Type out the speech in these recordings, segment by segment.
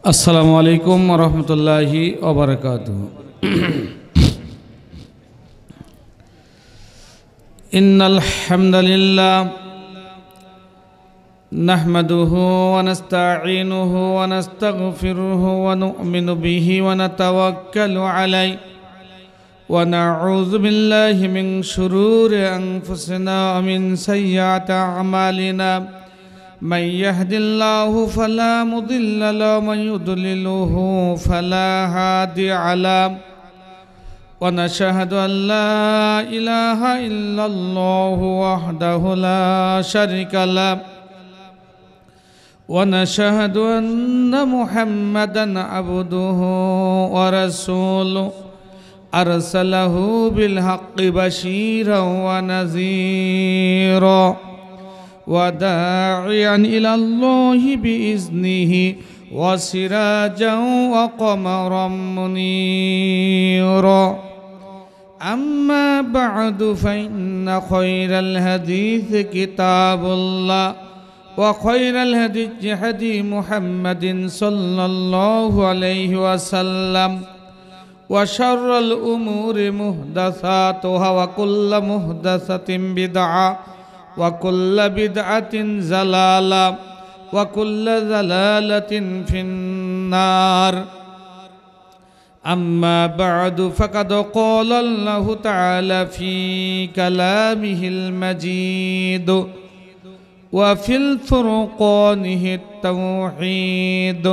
আসসালামু আলাইকুম ওয়া রাহমাতুল্লাহি ওয়া বারাকাতুহু। ইন্নাল হামদালিল্লাহ নাহমাদুহু ওয়া নাস্তাঈনুহু ওয়া নাস্তাগফিরুহু ওয়া নু'মিনু বিহি ওয়া নাতাওয়াক্কালু আলাইহি ওয়া নাউযু বিল্লাহি মিন শুরুরি আনফুসিনা ওয়া মিন সাইয়্যাতি আ'মালিনা। من يهد الله فلا مضل له ومن يضلله فلا هادي له ونشهد أن لا إله إلا الله وحده لا شريك له ونشهد أن محمدا عبده ورسوله أرسله بالحق بشيرا ونذيرا وداعيا إلى الله بإذنه وسراجا وقمرا منيرا. أما بعد فإن خير الحديث كتاب الله وخير الهدي هدي محمد صلى الله عليه وسلم وشر الأمور محدثاتها وكل محدثة بدعة وكل بدعة ضلالة وكل ضلالة في النار. أما بعد فقد قال الله تعالى في كلامه المجيد وفي الفرقانه التوحيد: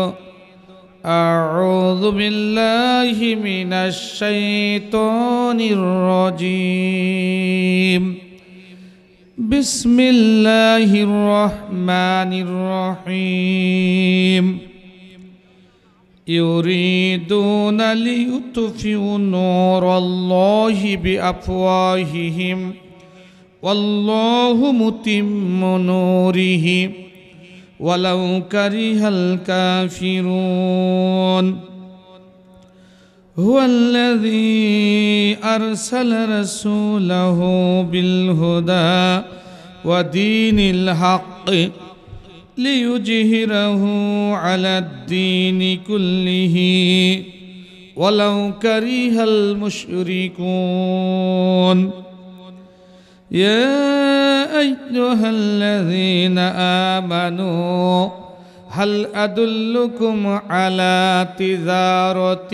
أعوذ بالله من الشيطان الرجيم. بسم الله الرحمن الرحيم. يريدون ليطفئوا نور الله بأفواههم والله متم نوره ولو كره الكافرون. هو الذي أرسل رسوله بالهدى ودين الحق ليظهره على الدين كله ولو كره المشركون. يا أيها الذين آمنوا هل أدلكم على تجارة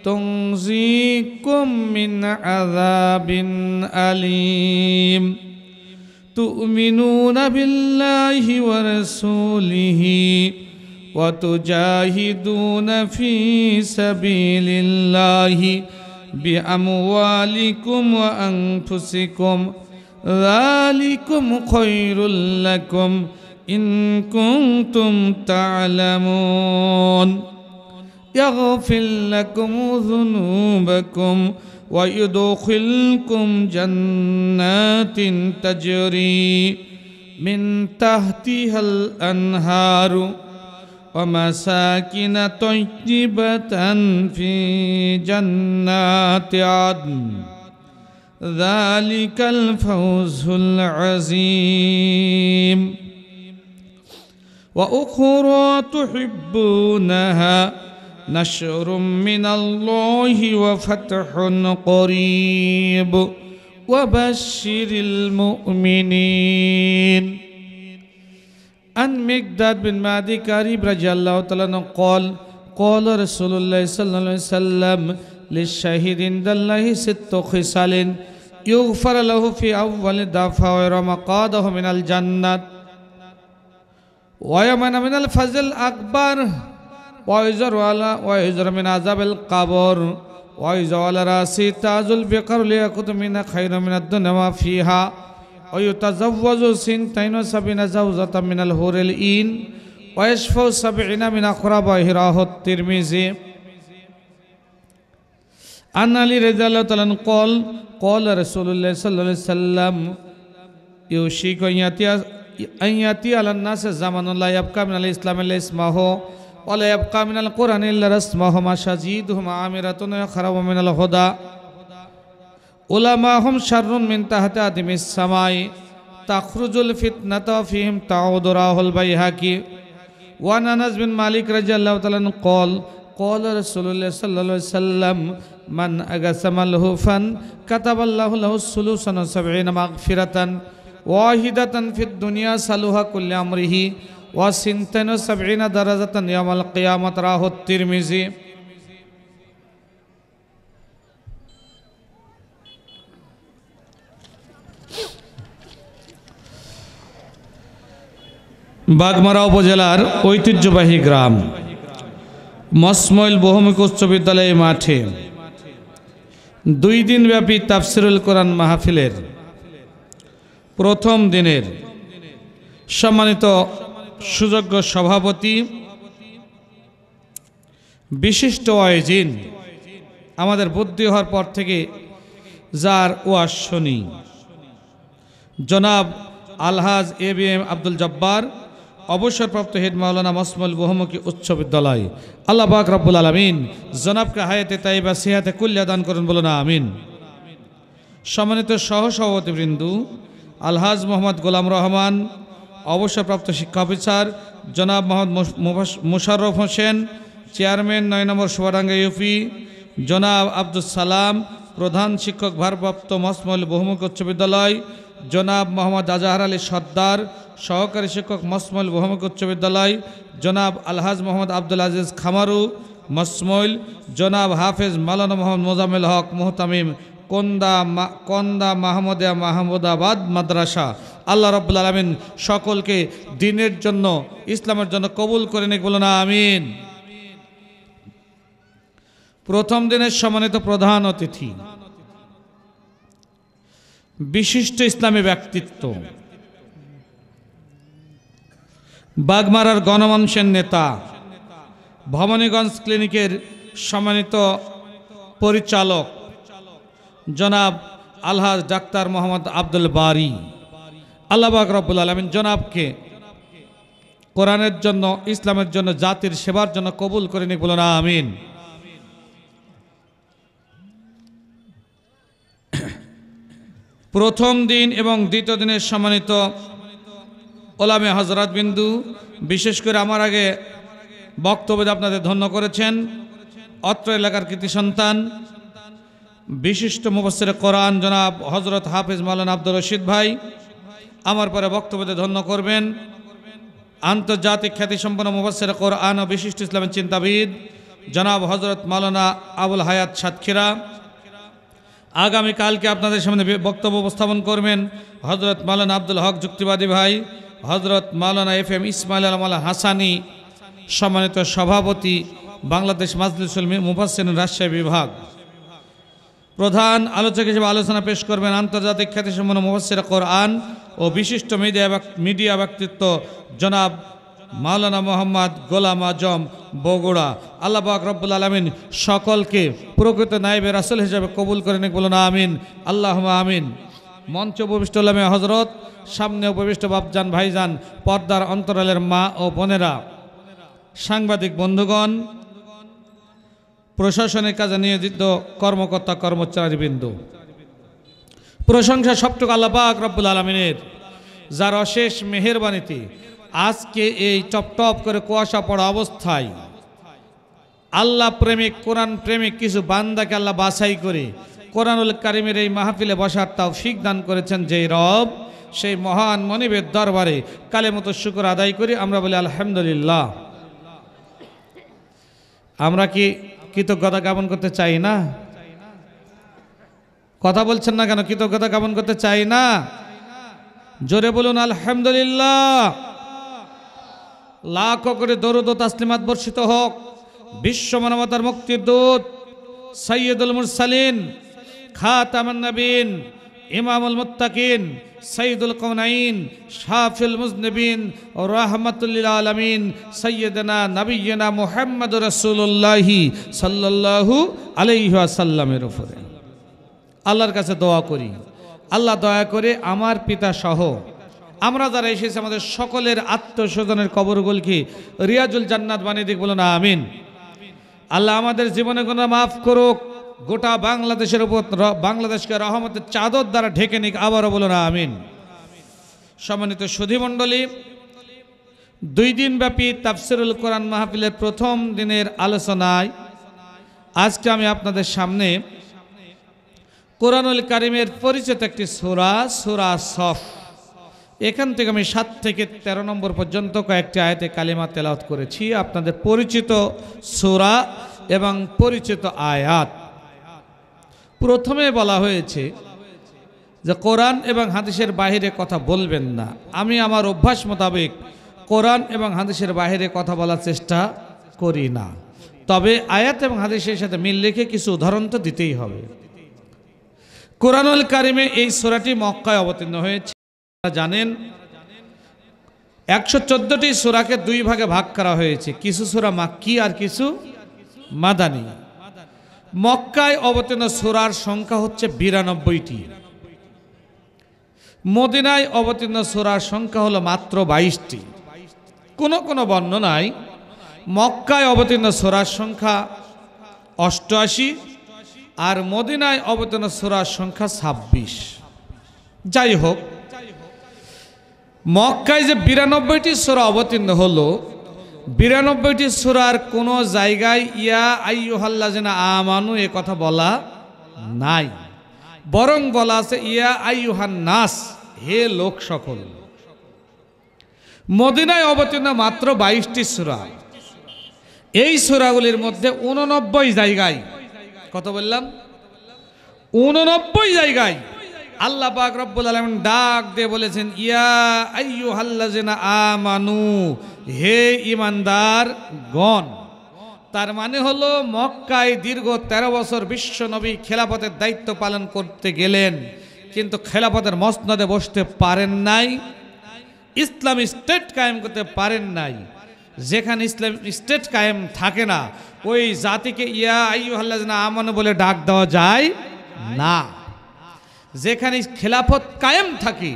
تنجيكم من عذاب أليم تؤمنون بالله ورسوله وتجاهدون في سبيل الله بأموالكم وأنفسكم ذلكم خير لكم إن كنتم تعلمون. يغفر لكم ذنوبكم ويدخلكم جنات تجري من تحتها الأنهار ومساكن طيبة في جنات عدن ذلك الفوز العظيم. وأخرى تحبونها نشر من الله وفتح قريب وبشر المؤمنين. عن مقداد بن معدي كريب رضي الله تعالى عنه قال قال رسول الله صلى الله عليه وسلم: للشهيد عند الله 6 خصال يغفر له في أول دفعة ويرى مقعده من الجنة ويمن من الفضل الأكبر ويزر من عذاب القبر ويزر على رأسه تاج البقر ليأخذ من خير من الدنيا ما فيها ويتزوج 72 زوجة من الحور العين ويشفع 70 من أقربائه. رواه الترمذي. عن علي رضي الله تعالى عنه قال قال رسول الله صلى الله عليه وسلم: يوشك أن يأتي على الناس زمن لا يبقى من الإسلام إلا اسمه ولا يبقى من القرآن إلا رسمه مساجدهم عامرة ويخرب من الهدى علماءهم شر من تحت أدم السماء تخرج الفتنة فيهم تعود. رواه البيهقي. ওয়ান আনাস বিন মালিক রাদিয়াল্লাহু তাআলা আনহু قال قال رسول الله صلى الله عليه وسلم من أقسم الهفا كتب الله له الثلث 70 مغفرة واحدة في الدنيا صلوها كل أمره وسنتين 70 درجة يوم القيامة رواه الترمذي বাগমারা উপজেলার ঐতিহ্যবাহী গ্রাম মসমইল বহুমুখী উচ্চ বিদ্যালয় মাঠে 2 দিনব্যাপী তাফসিরুল কোরআন মাহফিলের প্রথম দিনের সম্মানিত সুযোগ্য সভাপতি বিশিষ্ট ওয়াইজিন আমাদের বুদ্ধি হওয়ার পর থেকে যার ওয়াজ শুনি জনাব আলহাজ এবিএম আব্দুল জব্বার অবসরপ্রাপ্ত হেড মাওলানা মসমইল বহুমুখী উচ্চ বিদ্যালয় আল্লাহ পাক রব্বুল আলামিন জনাবকে হায়াতে তাইবা সিহাতে কুল্লিয়া দান করুন বলুন আমিন। সম্মানিত সহসভাপতিবৃন্দ আলহাজ মোহাম্মদ গোলাম রহমান অবসরপ্রাপ্ত শিক্ষা অফিসার জনাব মোহাম্মদ মুশাররফ হোসেন চেয়ারম্যান 9 নম্বর সুয়াডাঙ্গা ইউপি জনাব আব্দুল সালাম প্রধান শিক্ষক ভারপ্রাপ্ত মসমইল বহুমুখী উচ্চ বিদ্যালয় জনাব মোহাম্মদ আজহার আলী সর্দার সহকারী শিক্ষক মসমইল বহুমুখী উচ্চ বিদ্যালয় জনাব আলহাজ মোহাম্মদ আব্দুল আজিজ খামারু মসমইল জনাব হাফেজ মাওলানা মোহাম্মদ মোজাম্মেল হক মুহতামিম কন্দা মাহমুদাবাদ মাদ্রাসা আল্লাহ রাব্বুল আলামিন সকলকে দ্বীনের জন্য ইসলামের জন্য কবুল করে নিক বলুন আমিন। প্রথম দিনের সম্মানিত প্রধান অতিথি বিশিষ্ট ইসলামী ব্যক্তিত্ব বাগমারার গণমানুষের নেতা ভবানীগঞ্জ ক্লিনিকের সম্মানিত পরিচালক জনাব আলহাজ ডাক্তার মোহাম্মদ আব্দুল বারী আল্লাহ পাক রব্বুল আলামিন জনাবকে কোরআনের জন্য ইসলামের জন্য জাতির সেবার জন্য কবুল করে নিক বলুন আমিন। প্রথম দিন এবং দ্বিতীয় দিনের সম্মানিত ওলামে হযরত বিন্দু বিশেষ করে আমার আগে বক্তব্যে আপনাদের ধন্য করেছেন অত্র এলাকার কৃতি সন্তান বিশিষ্ট মুফাসসির কোরআন জনাব হযরত হাফেজ মাওলানা আব্দুর রশিদ ভাই আমার পরে বক্তব্যে ধন্য করবেন আন্তর্জাতিক খ্যাতিসম্পন্ন মুফাসসির কোরআন ও বিশিষ্ট ইসলামের চিন্তাবিদ জনাব হযরত মাওলানা আবুল হায়াত সাতক্ষীরা আগামীকালকে আপনাদের সামনে বক্তব্য উপস্থাপন করবেন হযরত মাওলানা আব্দুল হক যুক্তিবাদী ভাই হযরত মাওলানা FM ইসমাইল আল হাসানি সম্মানিত সভাপতি বাংলাদেশ মাজলিসুল মুফাসসিরিন রাজশাহী বিভাগ প্রধান আলোচক হিসেবে আলোচনা পেশ করবেন আন্তর্জাতিক খ্যাতিসম্পন্ন মুফাসসির কোরআন ও বিশিষ্ট মিডিয়া ব্যক্তিত্ব জনাব মাওলানা মোহাম্মদ গোলাম আজম বগুড়া আল্লাহ পাক রব্বুল আলামিন সকলকে প্রকৃত নায়েবে রাসূল হিসেবে কবুল করে নিক বলুন আমিন আল্লাহুম্মা আমিন। মঞ্চ উপবিষ্ট ওলামে হযরত সামনে উপবিষ্ট বাপজান ভাইজান পর্দার অন্তরালের মা ও বোনেরা সাংবাদিক বন্ধুগণ প্রশাসনের কাজে নিয়োজিত কর্মকর্তা কর্মচারীবৃন্দ প্রশংসা সবটুকু আল্লাহ পাক রব্বুল আলামিনের যার অশেষ মেহেরবানিতে আজকে এই টপ করে কুয়াশা পড়া অবস্থায় আল্লাহ প্রেমিক কোরআন প্রেমিক কিছু বান্দাকে আল্লাহ বাছাই করে কোরআনুল কারীমের এই মাহফিলে বসার তৌফিক দান করেছেন যেই রব সেই মহান মনিবের দরবারে কালেমত শুকর আদায় করি আমরা বলি আলহামদুলিল্লাহ। আমরা কি কৃতজ্ঞতা জ্ঞাপন করতে চাই না? কথা বলছেন না কেন? কৃতজ্ঞতা জ্ঞাপন করতে চাই না? জোরে বলুন আলহামদুলিল্লাহ। লাখো করে দরুদ ও তাসলিমাত বর্ষিত হোক বিশ্ব মানবতার মুক্তির দূত সাইয়্যিদুল মুরসালিন খাতামুন নবীন ইমামুল মুত্তাকিন সাইয়্যিদুল কাওনাইন শাফিউল মুজনিবিন ও রাহমাতুল লিল আলামিন সাইয়্যিদানা নবিয়্যিনা মুহাম্মদুর রাসূলুল্লাহ সাল্লাল্লাহু আলাইহি ওয়াসাল্লামের উপরে আল্লাহর কাছে দোয়া করি আল্লাহ দয়া করে আমার পিতা সহ আমরা যারা এসেছি আমাদের সকলের আত্মস্বজনের কবরগুলোকে রিয়াজুল জান্নাত বানিয়ে দিক বলুন আমিন। আল্লাহ আমাদের জীবনে গুনাহ মাফ করুক, গোটা বাংলাদেশের উপর বাংলাদেশকে রহমতের চাদর দ্বারা ঢেকে নিক, আবারও বলুন আমিন। সম্মানিত সুধীমণ্ডলী, দুই দিনব্যাপী তাফসিরুল কোরআন মাহফিলের প্রথম দিনের আলোচনায় আজকে আমি আপনাদের সামনে কোরআনুল কারীমের পরিচিত একটি সূরা, সূরা সফ, এখান থেকে আমি 7 থেকে 13 নম্বর পর্যন্ত কয়েকটি আয়াতে কালিমা তেলাওয়াত করেছি। আপনাদের পরিচিত সূরা এবং পরিচিত আয়াত। প্রথমে বলা হয়েছে যে কোরআন এবং হাদিসের বাইরে কথা বলবেন না। আমি আমার অভ্যাস মোতাবেক কোরআন এবং হাদিসের বাইরে কথা বলার চেষ্টা করি না, তবে আয়াত এবং হাদিসের সাথে মিল রেখে কিছু উদাহরণ তো দিতেই হবে। কোরআনুল কারীমে এই সূরাটি মক্কায় অবতীর্ণ হয়েছে। আপনারা জানেন 114টি সূরাকে দুই ভাগে ভাগ করা হয়েছে, কিছু সূরা মাক্কি আর কিছু মাদানী। মক্কায় অবতীর্ণ সূরার সংখ্যা হচ্ছে 92টি, মদিনায় অবতীর্ণ সূরার সংখ্যা হলো মাত্র 22টি। কোন কোন বর্ণনায় মক্কায় অবতীর্ণ সূরার সংখ্যা 88 আর মদিনায় অবতীর্ণ সূরার সংখ্যা 26। যাই হোক, মক্কায় যে 92টি সূরা অবতীর্ণ হলো, 92টি সূরার কোন জায়গায় ইয়া আইয়ুহাল্লাযিনা আমানু এ কথা বলা নাই, বরং বলা আছে ইয়া আইয়ুহান নাস, হে লোক সকল। মদিনায় অবতীর্ণ মাত্র 22টি সূরা। এই সূরাগুলির মধ্যে 89 জায়গায়, কত বললাম, 89 জায়গায় আল্লাহ পাক রব্বুল আলামিন ডাক দিয়ে বলেছেন ইয়া আইয়ুহাল্লাযিনা আমানু, হে ঈমানদার গণ। তার মানে হলো মক্কায় দীর্ঘ 13 বছর বিশ্ব নবী খেলাফতের দায়িত্ব পালন করতে গেলেন, কিন্তু খেলাফতের মসনদে বসতে পারেন নাই, ইসলামী স্টেট কায়েম করতে পারেন নাই। যেখানে ইসলাম স্টেট কায়েম থাকে না, ওই জাতিকে ইয়া আইয়ুহাল্লাযিনা আমানু বলে ডাক দেওয়া যায় না। যেখানে খেলাফত কায়েম থাকে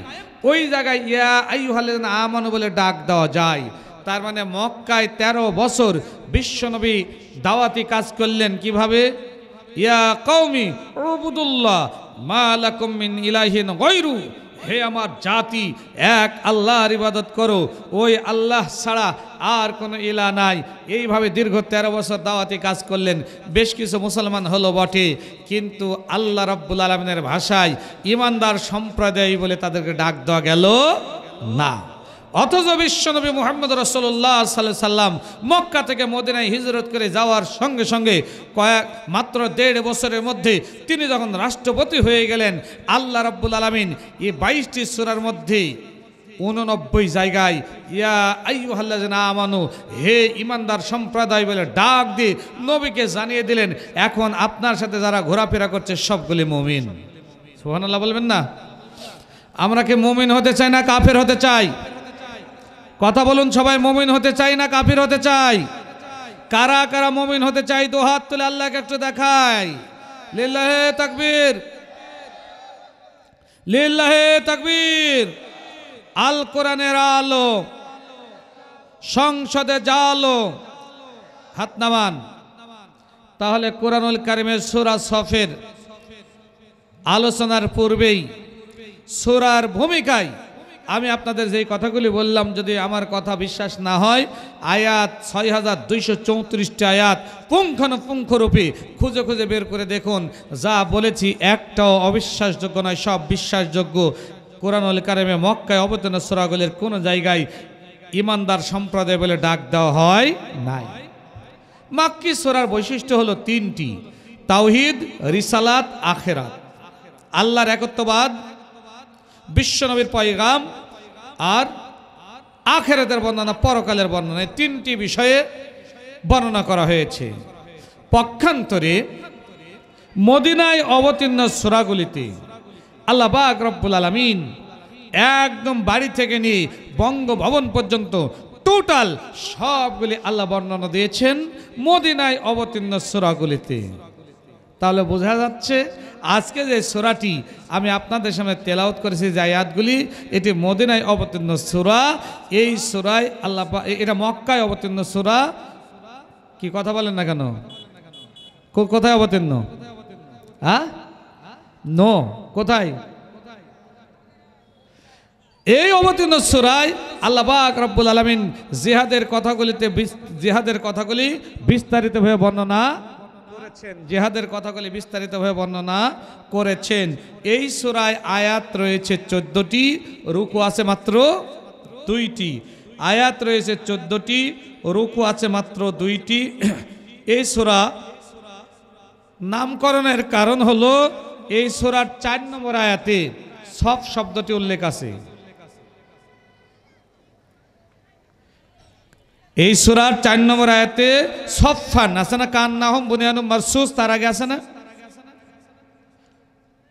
ওই জায়গায় ইয়া আইয়ুহাল্লাযিনা আমানু বলে ডাক দেওয়া যায়। তার মানে মক্কায় 13 বছর বিশ্বনবী দাওয়াতি কাজ করলেন কিভাবে? ইয়া কওমি উবুদুল্লাহ মা লাকুম মিন ইলাহিন গায়রু, হে আমার জাতি, এক আল্লাহর ইবাদত করো, ওই আল্লাহ ছাড়া আর কোনো ইলাহ নাই। এইভাবে দীর্ঘ 13 বছর দাওয়াতি কাজ করলেন। বেশ কিছু মুসলমান হলো বটে, কিন্তু আল্লাহ রাব্বুল আলামিনের ভাষায় ঈমানদার সম্প্রদায় বলে তাদেরকে ডাক দেওয়া গেল না। অথচ বিশ্বনবী মুহাম্মদ রাসূলুল্লাহ সাল্লাল্লাহু আলাইহি সাল্লাম মক্কা থেকে মদিনায় হিজরত করে যাওয়ার সঙ্গে সঙ্গে মাত্র 1.5 বছরের মধ্যে তিনি যখন রাষ্ট্রপতি হয়ে গেলেন, আল্লাহ রাব্বুল আলামিন এই 22টি সূরার মধ্যে 89 জায়গায় ইয়া আইয়ুহাল্লাযিনা আমানু, হে ঈমানদার সম্প্রদায় বলে ডাক দিয়ে নবীকে জানিয়ে দিলেন এখন আপনার সাথে যারা ঘোরাফেরা করছে সবগুলি মুমিন। সুবহানাল্লাহ বলবেন না? আমরা কি মুমিন হতে চাই না কাফের হতে চাই? কথা বলুন সবাই, মুমিন হতে চাই না কাফির হতে চাই? কারা কারা মুমিন হতে চাই দু হাত তুলে আল্লাহকে একটু দেখাই। লিল্লাহে তাকবীর, লিল্লাহে তাকবীর। আল কোরআনের আলো, সংসদে জালো, হাত নামান। তাহলে কোরআনুল কারীমের সূরা সফের আলোচনার পূর্বেই সূরার ভূমিকায় আমি আপনাদের যেই কথাগুলি বললাম, যদি আমার কথা বিশ্বাস না হয়, আয়াত 6234টি আয়াত পুঙ্খানুপুঙ্খরূপে খুঁজে খুঁজে বের করে দেখুন। যা বলেছি একটাও অবিশ্বাসযোগ্য নয়, সব বিশ্বাসযোগ্য। কোরআনুল কারীমে মক্কায় অবতীর্ণ সূরাগুলির কোন জায়গায় ঈমানদার সম্প্রদায় বলে ডাক দেওয়া হয় নাই। মাক্কি সূরার বৈশিষ্ট্য হলো 3টি: তাওহীদ, রিসালাত, আখিরাত। আল্লাহর একত্ববাদ, বিশ্বনবীর পয়গাম আর আখিরাতের বর্ণনা, পরকালের বর্ণনা, 3টি বিষয়ে বর্ণনা করা হয়েছে। পক্ষান্তরে মদিনায় অবতীর্ণ সূরাগুলিতে আল্লাহ পাক রব্বুল আলামিন একদম বাড়ি থেকে নিয়ে বঙ্গভবন পর্যন্ত টোটাল সবগুলি আল্লাহ বর্ণনা দিয়েছেন মদিনায় অবতীর্ণ সূরাগুলিতে। তাহলে বোঝা যাচ্ছে আজকে যে সূরাটি আমি আপনাদের সামনে তেলাওয়াত করেছি, যে আয়াতগুলি, এটি মদিনায় অবতীর্ণ সূরা। এই সূরায় আল্লাহ, এটা মক্কায় অবতীর্ণ সূরা। কি কথা বলেন না কেন? কোথায় অবতীর্ণ? হ্যাঁ, নো, কোথায়? এই অবতীর্ণ সূরায় আল্লাহ পাক রব্বুল আলামিন জিহাদের কথাগুলি বিস্তারিতভাবে বর্ণনা করেছেন, জিহাদের কথাগুলি বিস্তারিতভাবে বর্ণনা করেছেন। এই সূরায় আয়াত রয়েছে 14টি, রুকু আছে মাত্র 2টি। আয়াত রয়েছে 14টি, রুকু আছে মাত্র 2টি। এই সূরা নামকরণের কারণ হলো এই সূরার 4 নম্বর আয়াতে সফ শব্দটি উল্লেখ আছে। এই সূরার 4 নম্বর আয়াতে সফান আছে না, কান্নাহুম বুনিয়ানুম মারসুস, তার আগে আছে না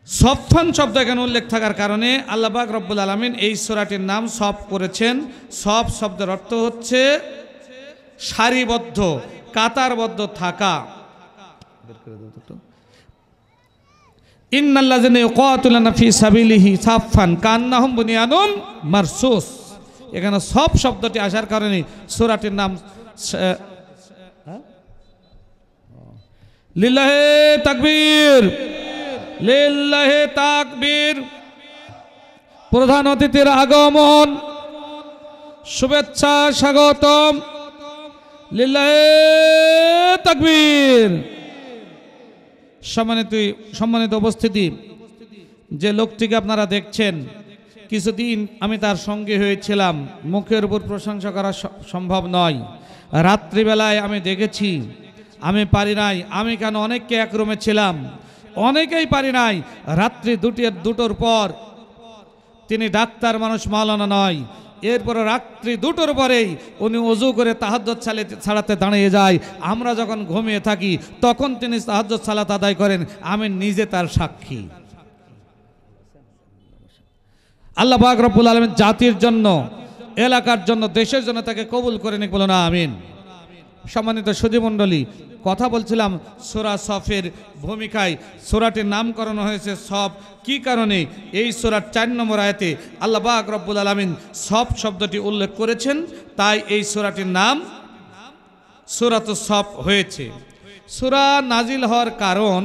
সফান শব্দ এখানে উল্লেখ থাকার কারণে আল্লাহ পাক রব্বুল আলামিন এই সূরাটির নাম সফ করেছেন। সফ শব্দের অর্থ হচ্ছে সারিবদ্ধ, কাতারবদ্ধ থাকা। ইন্নাল্লাযিনা ইউকাতুলুনা ফি সাবিলিহি সাফান কান্নাহুম বুনিয়ানুম মারসুস। এখানে সব শব্দটি আসার কারণে সূরাটির নাম লিল্লাহে তাকবীর, লিল্লাহে তাকবীর। প্রধান অতিথির আগমন, শুভেচ্ছা স্বাগতম, লিল্লাহে তাকবীর। সম্মানিত উপস্থিতি, যে লোকটিকে আপনারা দেখছেন, কিছুদিন আমি তার সঙ্গে হয়েছিলাম। মুখের উপর প্রশংসা করা সম্ভব নয়। রাত্রিবেলায় আমি দেখেছি, আমি পারি নাই। আমি কেন, অনেককে এক রুমে ছিলাম, অনেকেই পারি নাই। রাত্রি 2টোর পর, তিনি ডাক্তার মানুষ, মাওলানা নয়। এরপরে রাত্রি 2টোর পরেই উনি ওযু করে তাহাজ্জুদ ছাড়াতে দাঁড়িয়ে যায়। আমরা যখন ঘুমিয়ে থাকি তখন তিনি তাহাজ্জুদ সালাত আদায় করেন। আমি নিজে তার সাক্ষী। আল্লাহ পাক রব্বুল আলামিন জাতির জন্য, এলাকার জন্য, দেশের জন্য তাকে কবুল করে নিক, বলুন আমিন। সম্মানিত সুধীমণ্ডলী, কথা বলছিলাম সূরা সফের ভূমিকায়। সূরাটির নামকরণ হয়েছে সফ। কি কারণে? এই সূরার 4 নম্বর আয়াতে আল্লাহ পাক রব্বুল আলামিন সফ শব্দটি উল্লেখ করেছেন, তাই এই সূরাটির নাম সূরাতুস সফ হয়েছে। সূরা নাজিল হওয়ার কারণ,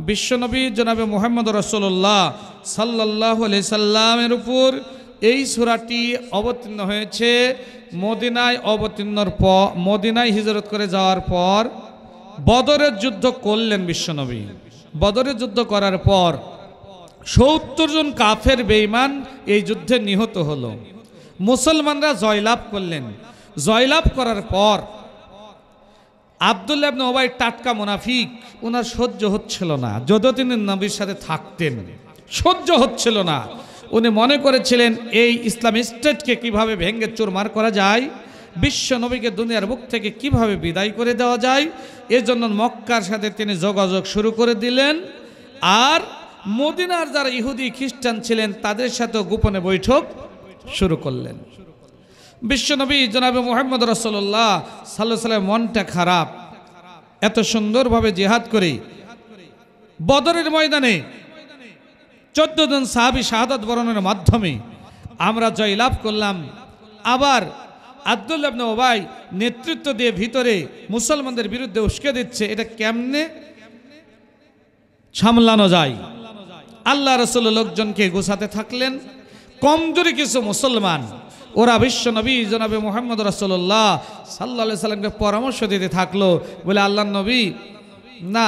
বিশ্বনবী জনাবে মুহাম্মদ রাসূলুল্লাহ সাল্লাল্লাহু আলাইহি সাল্লামের উপর এই সূরাটি অবতীর্ণ হয়েছে মদিনায় হিজরত করে যাওয়ার পর বদরের যুদ্ধ করলেন বিশ্বনবী। বদরের যুদ্ধ করার পর 70 জন কাফের বেঈমান এই যুদ্ধে নিহত হলো। মুসলমানরা জয়লাভ করলেন। জয়লাভ করার পর আব্দুল্লাহ ইবনে উবাই টাটকা মুনাফিক, ওনার সহ্য হচ্ছিল না। যদিও তিনি নবীর সাথে থাকতেন, সহ্য হচ্ছিল না। উনি মনে করেছিলেন এই ইসলাম স্টেটকে কিভাবে ভেঙে চুরমার করা যায়, বিশ্ব নবীকে দুনিয়ার বুক থেকে কিভাবে বিদায় করে দেওয়া যায়। এজন্য মক্কার সাথে তিনি যোগাযোগ শুরু করে দিলেন। আর মদিনার যারা ইহুদি খ্রিস্টান ছিলেন তাদের সাথেও গোপনে বৈঠক শুরু করলেন। বিশ্বনবী জনাবে মুহাম্মদ রাসূলুল্লাহ সাল্লাল্লাহু আলাইহি ওয়াসাল্লাম মনটা খারাপ। এত সুন্দরভাবে জিহাদ করে বদরের ময়দানে 14 জন সাহাবী শাহাদাত বরণের মাধ্যমে আমরা জয়লাভ করলাম। আবার আব্দুল্লাহ ইবনে উবাই নেতৃত্ব দিয়ে ভিতরে মুসলমানদের বিরুদ্ধে উস্কে দিচ্ছে। এটা কেমনে সামলানো যায়? আল্লাহ রাসূল লোকজনকে গোছাতে থাকলেন। কমজোরি কিছু মুসলমান, ওরা বিশ্ব নবী জনাবে মুহাম্মদ রাসূলুল্লাহ সাল্লাল্লাহু আলাইহি সাল্লামকে পরামর্শ দিতে থাকলো, বলে আল্লাহর নবী, না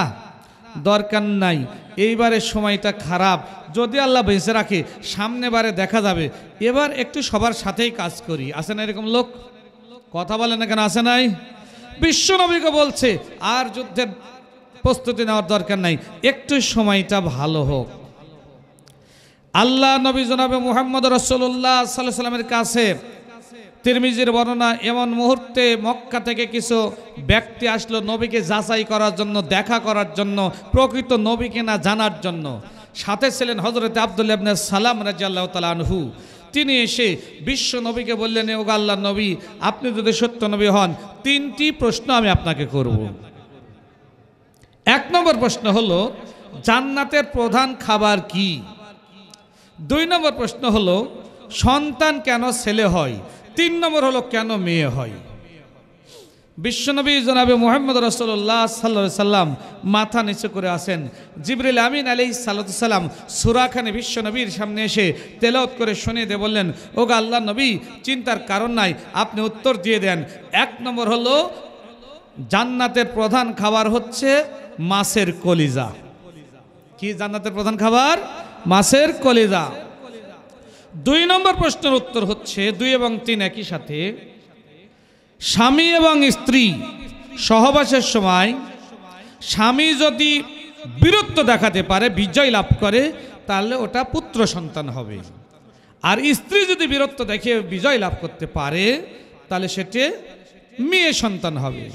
দরকার নাই, এইবারের সময়টা খারাপ, যদি আল্লাহ বেঁচে রাখে সামনে বারে দেখা যাবে, এবার একটু সবার সাথেই কাজ করি। আছে না এরকম লোক? কথা বলে না কেন? আছে নাই? বিশ্ব নবীকে বলছে আর যুদ্ধের প্রস্তুতি নেওয়ার দরকার নাই, একটু সময়টা ভালো হোক। আল্লাহ নবী জনাবে মুহাম্মদ রাসূলুল্লাহ সাল্লাল্লাহু আলাইহি সাল্লামের কাছে তিরমিজির বর্ণনা, এমন মুহূর্তে মক্কা থেকে কিছু ব্যক্তি আসলো নবীকে যাচাই করার জন্য, দেখা করার জন্য, প্রকৃত নবীকে না জানার জন্য। সাথে ছিলেন হযরত আব্দুল্লাহ ইবনে সালাম রাদিয়াল্লাহু তাআলা আনহু। তিনি এসে বিশ্ব নবীকে বললেন, ও আল্লাহর নবী, আপনি যদি সত্য নবী হন 3টি প্রশ্ন আমি আপনাকে করব। 1 নম্বর প্রশ্ন হলো জান্নাতের প্রধান খাবার কি? 2 নম্বর প্রশ্ন হলো সন্তান কেন ছেলে হয়? 3 নম্বর হলো কেন মেয়ে হয়? বিশ্বনবী জনাবে মুহাম্মদ রাসূলুল্লাহ সাল্লাল্লাহু আলাইহি সাল্লাম মাথা নিচু করে আছেন। জিবরিল আমিন আলাইহিস সালাম সূরাখানে বিশ্বনবীর সামনে এসে তেলাওয়াত করে শুনিয়ে দিয়ে বললেন, ওগো আল্লাহর নবী, চিন্তার কারণ নাই, আপনি উত্তর দিয়ে দেন। এক নম্বর হলো জান্নাতের প্রধান খাবার হচ্ছে মাছের কলিজা। কি জান্নাতের প্রধান খাবার? মাছের কলিজা। 2 নম্বর প্রশ্নের উত্তর হচ্ছে 2 এবং 3 একই সাথে, স্বামী এবং স্ত্রী সহবাসের সময় স্বামী যদি বীরত্ব দেখাতে পারে, বিজয় লাভ করে, তাহলে ওটা পুত্র সন্তান হবে। আর স্ত্রী যদি বীরত্ব দেখে বিজয় লাভ করতে পারে, তাহলে সেটি মেয়ে সন্তান হবে।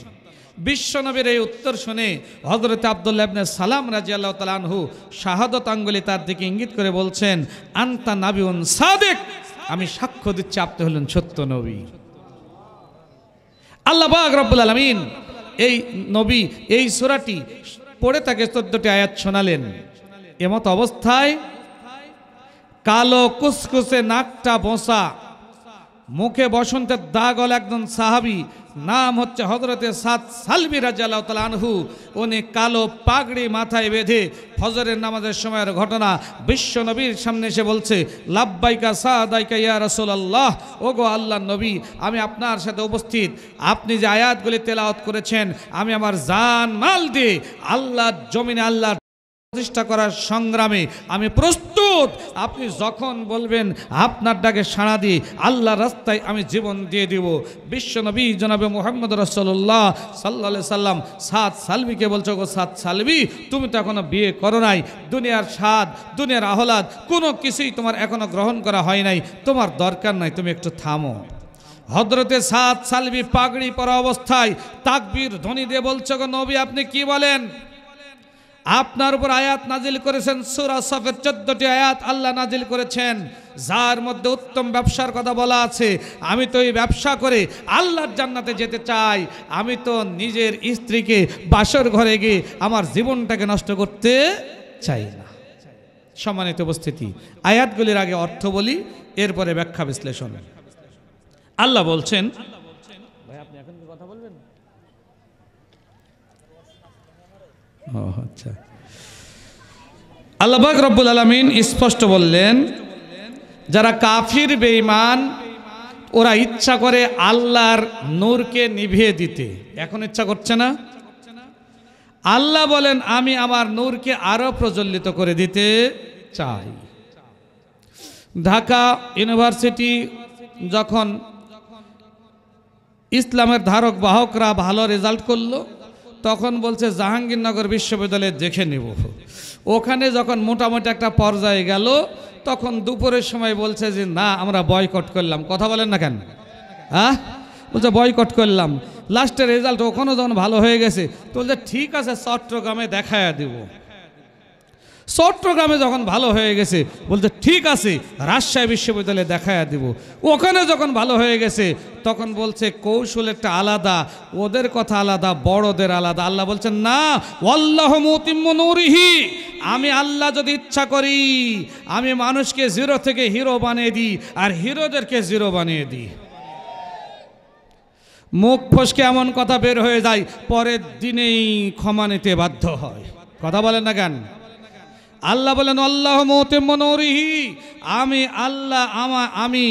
বিশ্বনবীর এই উত্তর শুনে হযরত আব্দুল্লাহ ইবনে সালাম রাদিয়াল্লাহু তাআলা আনহু শাহাদাত আঙ্গুলি তার দিকে ইঙ্গিত করে বলছেন, আনতা নাবিউন সাদিক, আমি সাক্ষ্য দিচ্ছি আপনি হলেন সত্য নবী। আল্লাহ পাক রব্বুল আলামিন এই নবী এই সূরাটি পড়ে তাকে 14টি আয়াত শোনালেন। এমত অবস্থায় কালো কুসকুসে নাকটা বসা, মুখে বসন্তের দাগ হল একজন সাহাবী, নাম হচ্ছে হযরতে সাদ সালবি রাদিয়াল্লাহু তাআলা আনহু। উনি কালো পাগড়ি মাথায় বেঁধে ফজরের নামাজের সময়ের ঘটনা বিশ্ব নবীর সামনে এসে বলছে, লাব্বাইকা সাদাইকা ইয়া রাসূলুল্লাহ, ওগো আল্লাহর নবী, আমি আপনার সাথে উপস্থিত। আপনি যে আয়াতগুলি তেলাওয়াত করেছেন, আমি আমার জান মাল দিয়ে আল্লাহর জমিনে আল্লাহ প্রতিষ্ঠা করার সংগ্রামে আমি প্রস্তুত। আপনি যখন বলবেন আপনার ডাকে সাড়া দিয়ে আল্লাহর রাস্তায় আমি জীবন দিয়ে দিব। বিশ্বনবী জনাবে মুহাম্মদ রাসূলুল্লাহ সাল্লাল্লাহু আলাইহি সাল্লাম সাদ সালবিকে বলছো, গো সাদ সালবি, তুমি তো এখনো বিয়ে করো নাই, দুনিয়ার স্বাদ দুনিয়ার আহ্লাদ কোনো কিছুই তোমার এখনো গ্রহণ করা হয় নাই, তোমার দরকার নাই, তুমি একটু থামো। হযরতে সাদ সালবি পাগড়ি পরা অবস্থায় তাকবীর ধ্বনি দিয়ে বলছো, গো নবী, আপনি কি বলেন? আপনার উপর আয়াত নাজিল করেছেন, সূরা সফের 14টি আয়াত আল্লাহ নাজিল করেছেন, যার মধ্যে উত্তম ব্যবসার কথা বলা আছে। আমি তো এই ব্যবসা করে আল্লাহর জান্নাতে যেতে চাই, আমি তো নিজের স্ত্রীকে বাসর ঘরে গিয়ে আমার জীবনটাকে নষ্ট করতে চাই না। সম্মানিত উপস্থিতি, আয়াতগুলির আগে অর্থ বলি, এরপরে ব্যাখ্যা বিশ্লেষণ। আল্লাহ বলছেন, ভাই আপনি এখন কি কথা বলবেন? আচ্ছা, আল্লাহ পাক রব্বুল আলামিন স্পষ্ট বললেন, যারা কাফির বেঈমান ওরা ইচ্ছা করে আল্লাহর নূরকে নিভিয়ে দিতে, এখন ইচ্ছা করছে না। আল্লাহ বলেন, আমি আমার নূরকে আরো প্রজ্বলিত করে দিতে চাই। ঢাকা ইউনিভার্সিটি যখন ইসলামের ধারক বাহকরা ভালো রেজাল্ট করলো, তখন বলছে জাহাঙ্গীরনগর বিশ্ববিদ্যালয়ে দেখে নেব। ওখানে যখন মোটামুটি একটা পর্যায়ে গেল, তখন দুপুরের সময় বলছে যে না, আমরা বয়কট করলাম। কথা বলেন না কেন? হ্যাঁ, বলছে বয়কট করলাম। লাস্টের রেজাল্ট ওখানেও যখন ভালো হয়ে গেছে, তো বলছে ঠিক আছে চট্টগ্রামে দেখায়া দেব। চট্টগ্রামে যখন ভালো হয়ে গেছে, বলতে ঠিক আছে রাজশাহী বিশ্ববিদ্যালয়ে দেখায়া দিব। ওখানে যখন ভালো হয়ে গেছে, তখন বলছে কৌশলেরটা আলাদা, ওদের কথা আলাদা, বড়দের আলাদা। আল্লাহ বলছেন না, ওয়াল্লাহু মুতিম্মু নূরিহি, আমি আল্লাহ যদি ইচ্ছা করি, আমি মানুষকে জিরো থেকে হিরো বানিয়ে দিই, আর হিরোদেরকে জিরো বানিয়ে দিই। মুখ ফসকে এমন কথা বের হয়ে যায়, পরের দিনেই ক্ষমা নিতে বাধ্য হয়। কথা বলেন না কেন? আল্লাহ বলেন, আল্লাহু মুতিম্মু নূরিহি, আমি আল্লাহ আমি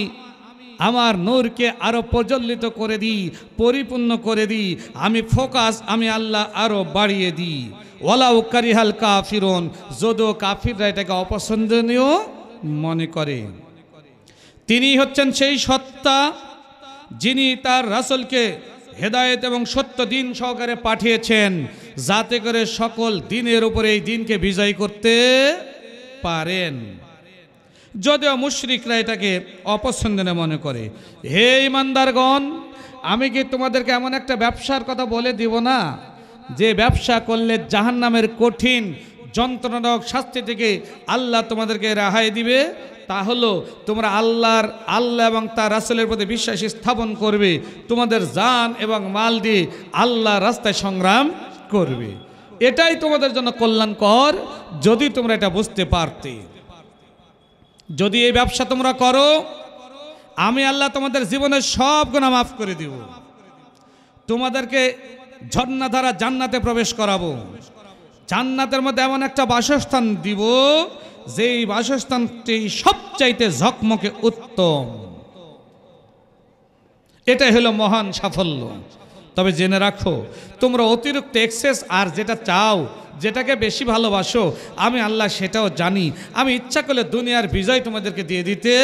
আমার নূরকে আরো প্রজ্বলিত করে দিই, পরিপূর্ণ করে দিই, আমি ফোকাস আমি আল্লাহ আরো বাড়িয়ে দিই। ওয়ালাউ কারিহাল কাফিরুন, যদিও কাফিররা এটাকে অপছন্দনীয় মনে করে। তিনি হচ্ছেন সেই সত্তা যিনি তার রাসূলকে হেদায়েত এবং সত্য দিন সহকারে পাঠিয়েছেন, যাতে করে সকল দিনের উপরে এই দিনকে বিজয় করতে পারেন। যদিও মুশরিকরা এটাকে অপছন্দনীয় মনে করে। হে ঈমানদারগণ, আমি কি তোমাদেরকে এমন একটা ব্যবসার কথা বলে দিব না, যে ব্যবসা করলে জাহান্নামের কঠিন যন্ত্রণাদায়ক শাস্তি থেকে আল্লাহ তোমাদেরকে রেহাই দিবে? তা হলো তোমরা আল্লাহ এবং তার রাসূলের প্রতি বিশ্বাস স্থাপন করবে, তোমাদের জান এবং মাল দিয়ে আল্লাহর রাস্তায় সংগ্রাম করবে। এটাই তোমাদের জন্য কল্যাণকর, যদি তোমরা এটা বুঝতে পারতে। যদি এই ব্যবসা তোমরা করো, আমি আল্লাহ তোমাদের জীবনের সব গুনাহ মাফ করে দিব। তোমাদেরকে ঝর্ণা দ্বারা জান্নাতে প্রবেশ করাবো, জান্নাতের মধ্যে এমন একটা বাসস্থান দিব যেই বাসস্থানটি সবচাইতে ঝকমকে উত্তম। এটাই হলো মহান সাফল্য। তবে জেনে রাখো, তোমরা অতিরিক্ত এক্সেস আর যেটা চাও, যেটাকে বেশি ভালোবাসো, আমি আল্লাহ সেটাও জানি। আমি ইচ্ছা করলে দুনিয়ার বিজয় তোমাদেরকে দিয়ে দিতে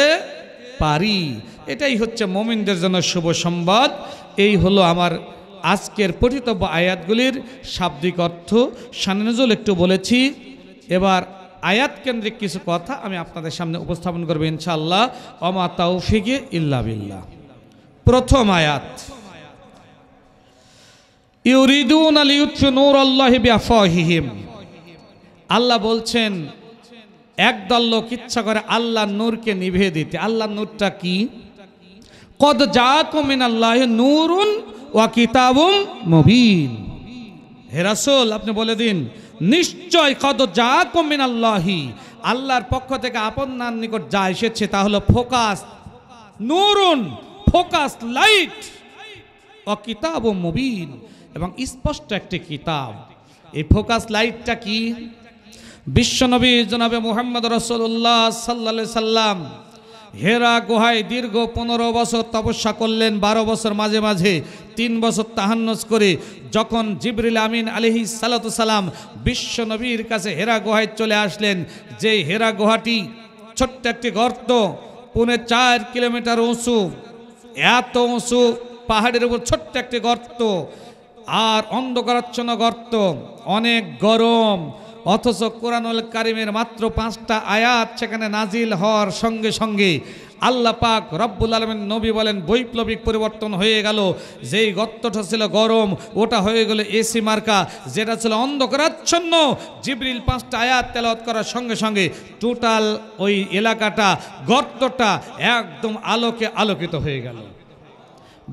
পারি। এটাই হচ্ছে মুমিনদের জন্য শুভ সংবাদ। এই হলো আমার আজকের পঠিতব্য আয়াতগুলির শাব্দিক অর্থ। শানে নজুল একটু বলেছি, এবার আয়াত কেন্দ্রিক কিছু কথা আমি আপনাদের সামনে উপস্থাপন করব ইনশাআল্লাহ। ওমা তাওফিকে ইল্লা বিল্লাহ। প্রথম আয়াত, ইউরিদুনা লিইউতফিউ নূরাল্লাহি বিআফওয়াহিহিম। আল্লাহ বলছেন একদল লোক ইচ্ছা করে আল্লাহর নূরকে নিভিয়ে দিতে। আল্লাহর নূরটা কি? কদ জাআকুম মিনাল্লাহি নূরুন ওয়া কিতাবুম মুবিন। হে রাসূল, আপনি বলে দিন, নিশ্চয় কদ জাআকুম মিনাল্লাহি, আল্লাহর পক্ষ থেকে আপনার নিকট যা এসেছে তা হলো ফোকাস, নূরুন, ফোকাস লাইট, ওয়া কিতাবুম মুবিন, এবং স্পষ্ট একটি কিতাব। এই ফোকাস লাইটটা কি? বিশ্বনবী জনাবে মুহাম্মদ রাসূলুল্লাহ সাল্লাল্লাহু আলাইহি সাল্লাম হেরা গুহায় দীর্ঘ 15 বছর তপস্যা করলেন, 12 বছর মাঝে মাঝে 3 বছর তাহান্নুজ করে। যখন জিবরিল আমিন আলাইহিস সালাতু সালাম বিশ্বনবীর কাছে হেরা গুহায় চলে আসলেন, যে হেরা গুহাটি ছোট্ট একটি গর্ত, 4.5 কিলোমিটার উঁচু, এত উঁচু পাহাড়ের উপর ছোট্ট একটি গর্ত, আর অন্ধকারাচ্ছন্ন গর্ত, অনেক গরম। অথচ কোরআনুল কারীমের মাত্র 5টা আয়াত সেখানে নাজিল হওয়ার সঙ্গে সঙ্গে আল্লাহ পাক রব্বুল আলামিন নবী বলেন বৈপ্লবিক পরিবর্তন হয়ে গেল। যেই গর্তটা ছিল গরম, ওটা হয়ে গেল এসি মার্কা। যেটা ছিল অন্ধকারাচ্ছন্ন, জিবরিল 5টা আয়াত তেলাওয়াত করার সঙ্গে সঙ্গে টোটাল ওই এলাকাটা, গর্তটা একদম আলোকে আলোকিত হয়ে গেল।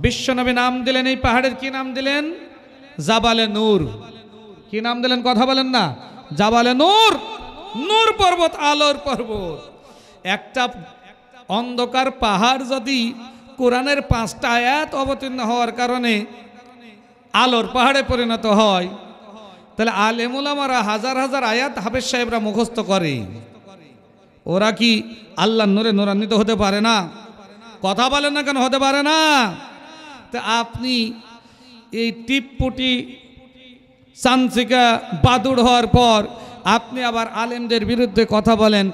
বিশ্বনবী নাম দিলেন এই পাহাড়ের, কি নাম দিলেন? জাবালে নূর। কি নাম দিলেন? কথা বলেন না। জাবালে নূর, নূর পর্বত, আলোর পর্বত। একটা অন্ধকার পাহাড় যদি কোরআনের 5টা আয়াত অবতীর্ণ হওয়ার কারণে আলোর পাহাড়ে পরিণত হয়, তাহলে আলেম উলামারা হাজার হাজার আয়াত হাফেজ সাহেবরা মুখস্থ করে, ওরা কি আল্লাহর নূরে নূরান্বিত হতে পারে না? কথা বলেন না কেন? হতে পারে না। তা আপনি এই টিপপুটি চাঞ্চিকা বাদুড় হওয়ার পর আপনি আবার আলেমদের বিরুদ্ধে কথা বলেন